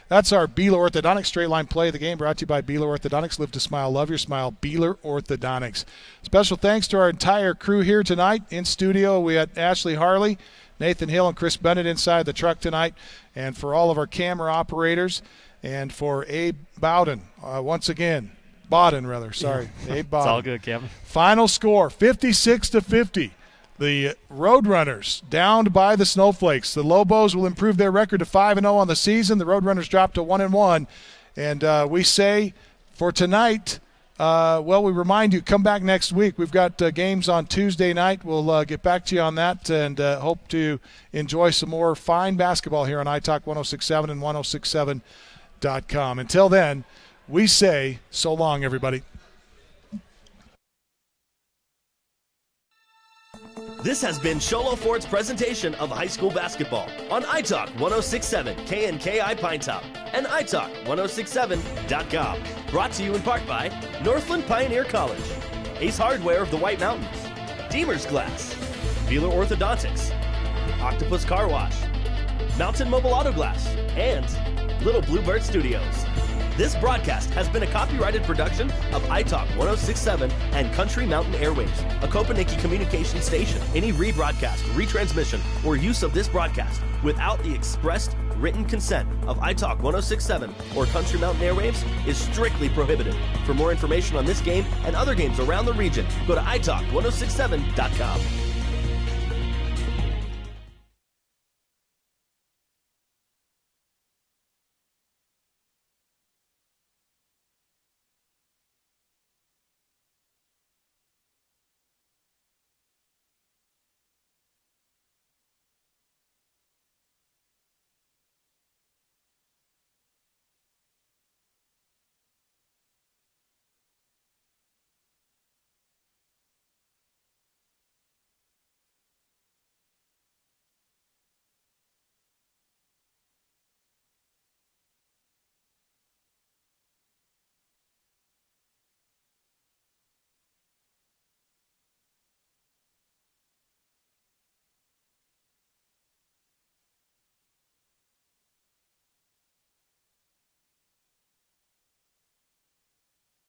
that's our Beeler Orthodontics Straight Line Play of the Game, brought to you by Beeler Orthodontics. Live to smile, love your smile. Beeler Orthodontics. Special thanks to our entire crew here tonight in studio. We had Ashley Harley, Nathan Hill, and Chris Bennett inside the truck tonight. And for all of our camera operators, and for Abe Bowden, once again. Abe Bowden. It's all good, Kevin. Final score, 56-50. The Roadrunners downed by the Snowflakes. The Lobos will improve their record to 5-0 on the season. The Roadrunners dropped to 1-1. And we say for tonight, we remind you, come back next week. We've got games on Tuesday night. We'll get back to you on that and hope to enjoy some more fine basketball here on iTalk 106.7 and 106.7.com. Until then, we say so long, everybody. This has been Sholo Ford's presentation of high school basketball on iTalk 106.7 KNKI Pine Top and iTalk1067.com. Brought to you in part by Northland Pioneer College, Ace Hardware of the White Mountains, Demers Glass, Beeler Orthodontics, Octopus Car Wash, Mountain Mobile Auto Glass, and Little Bluebird Studios. This broadcast has been a copyrighted production of iTalk 106.7 and Country Mountain Airwaves, a Kopaniki communication station. Any rebroadcast, retransmission, or use of this broadcast without the expressed written consent of iTalk 1067 or Country Mountain Airwaves is strictly prohibited. For more information on this game and other games around the region, go to iTalk1067.com.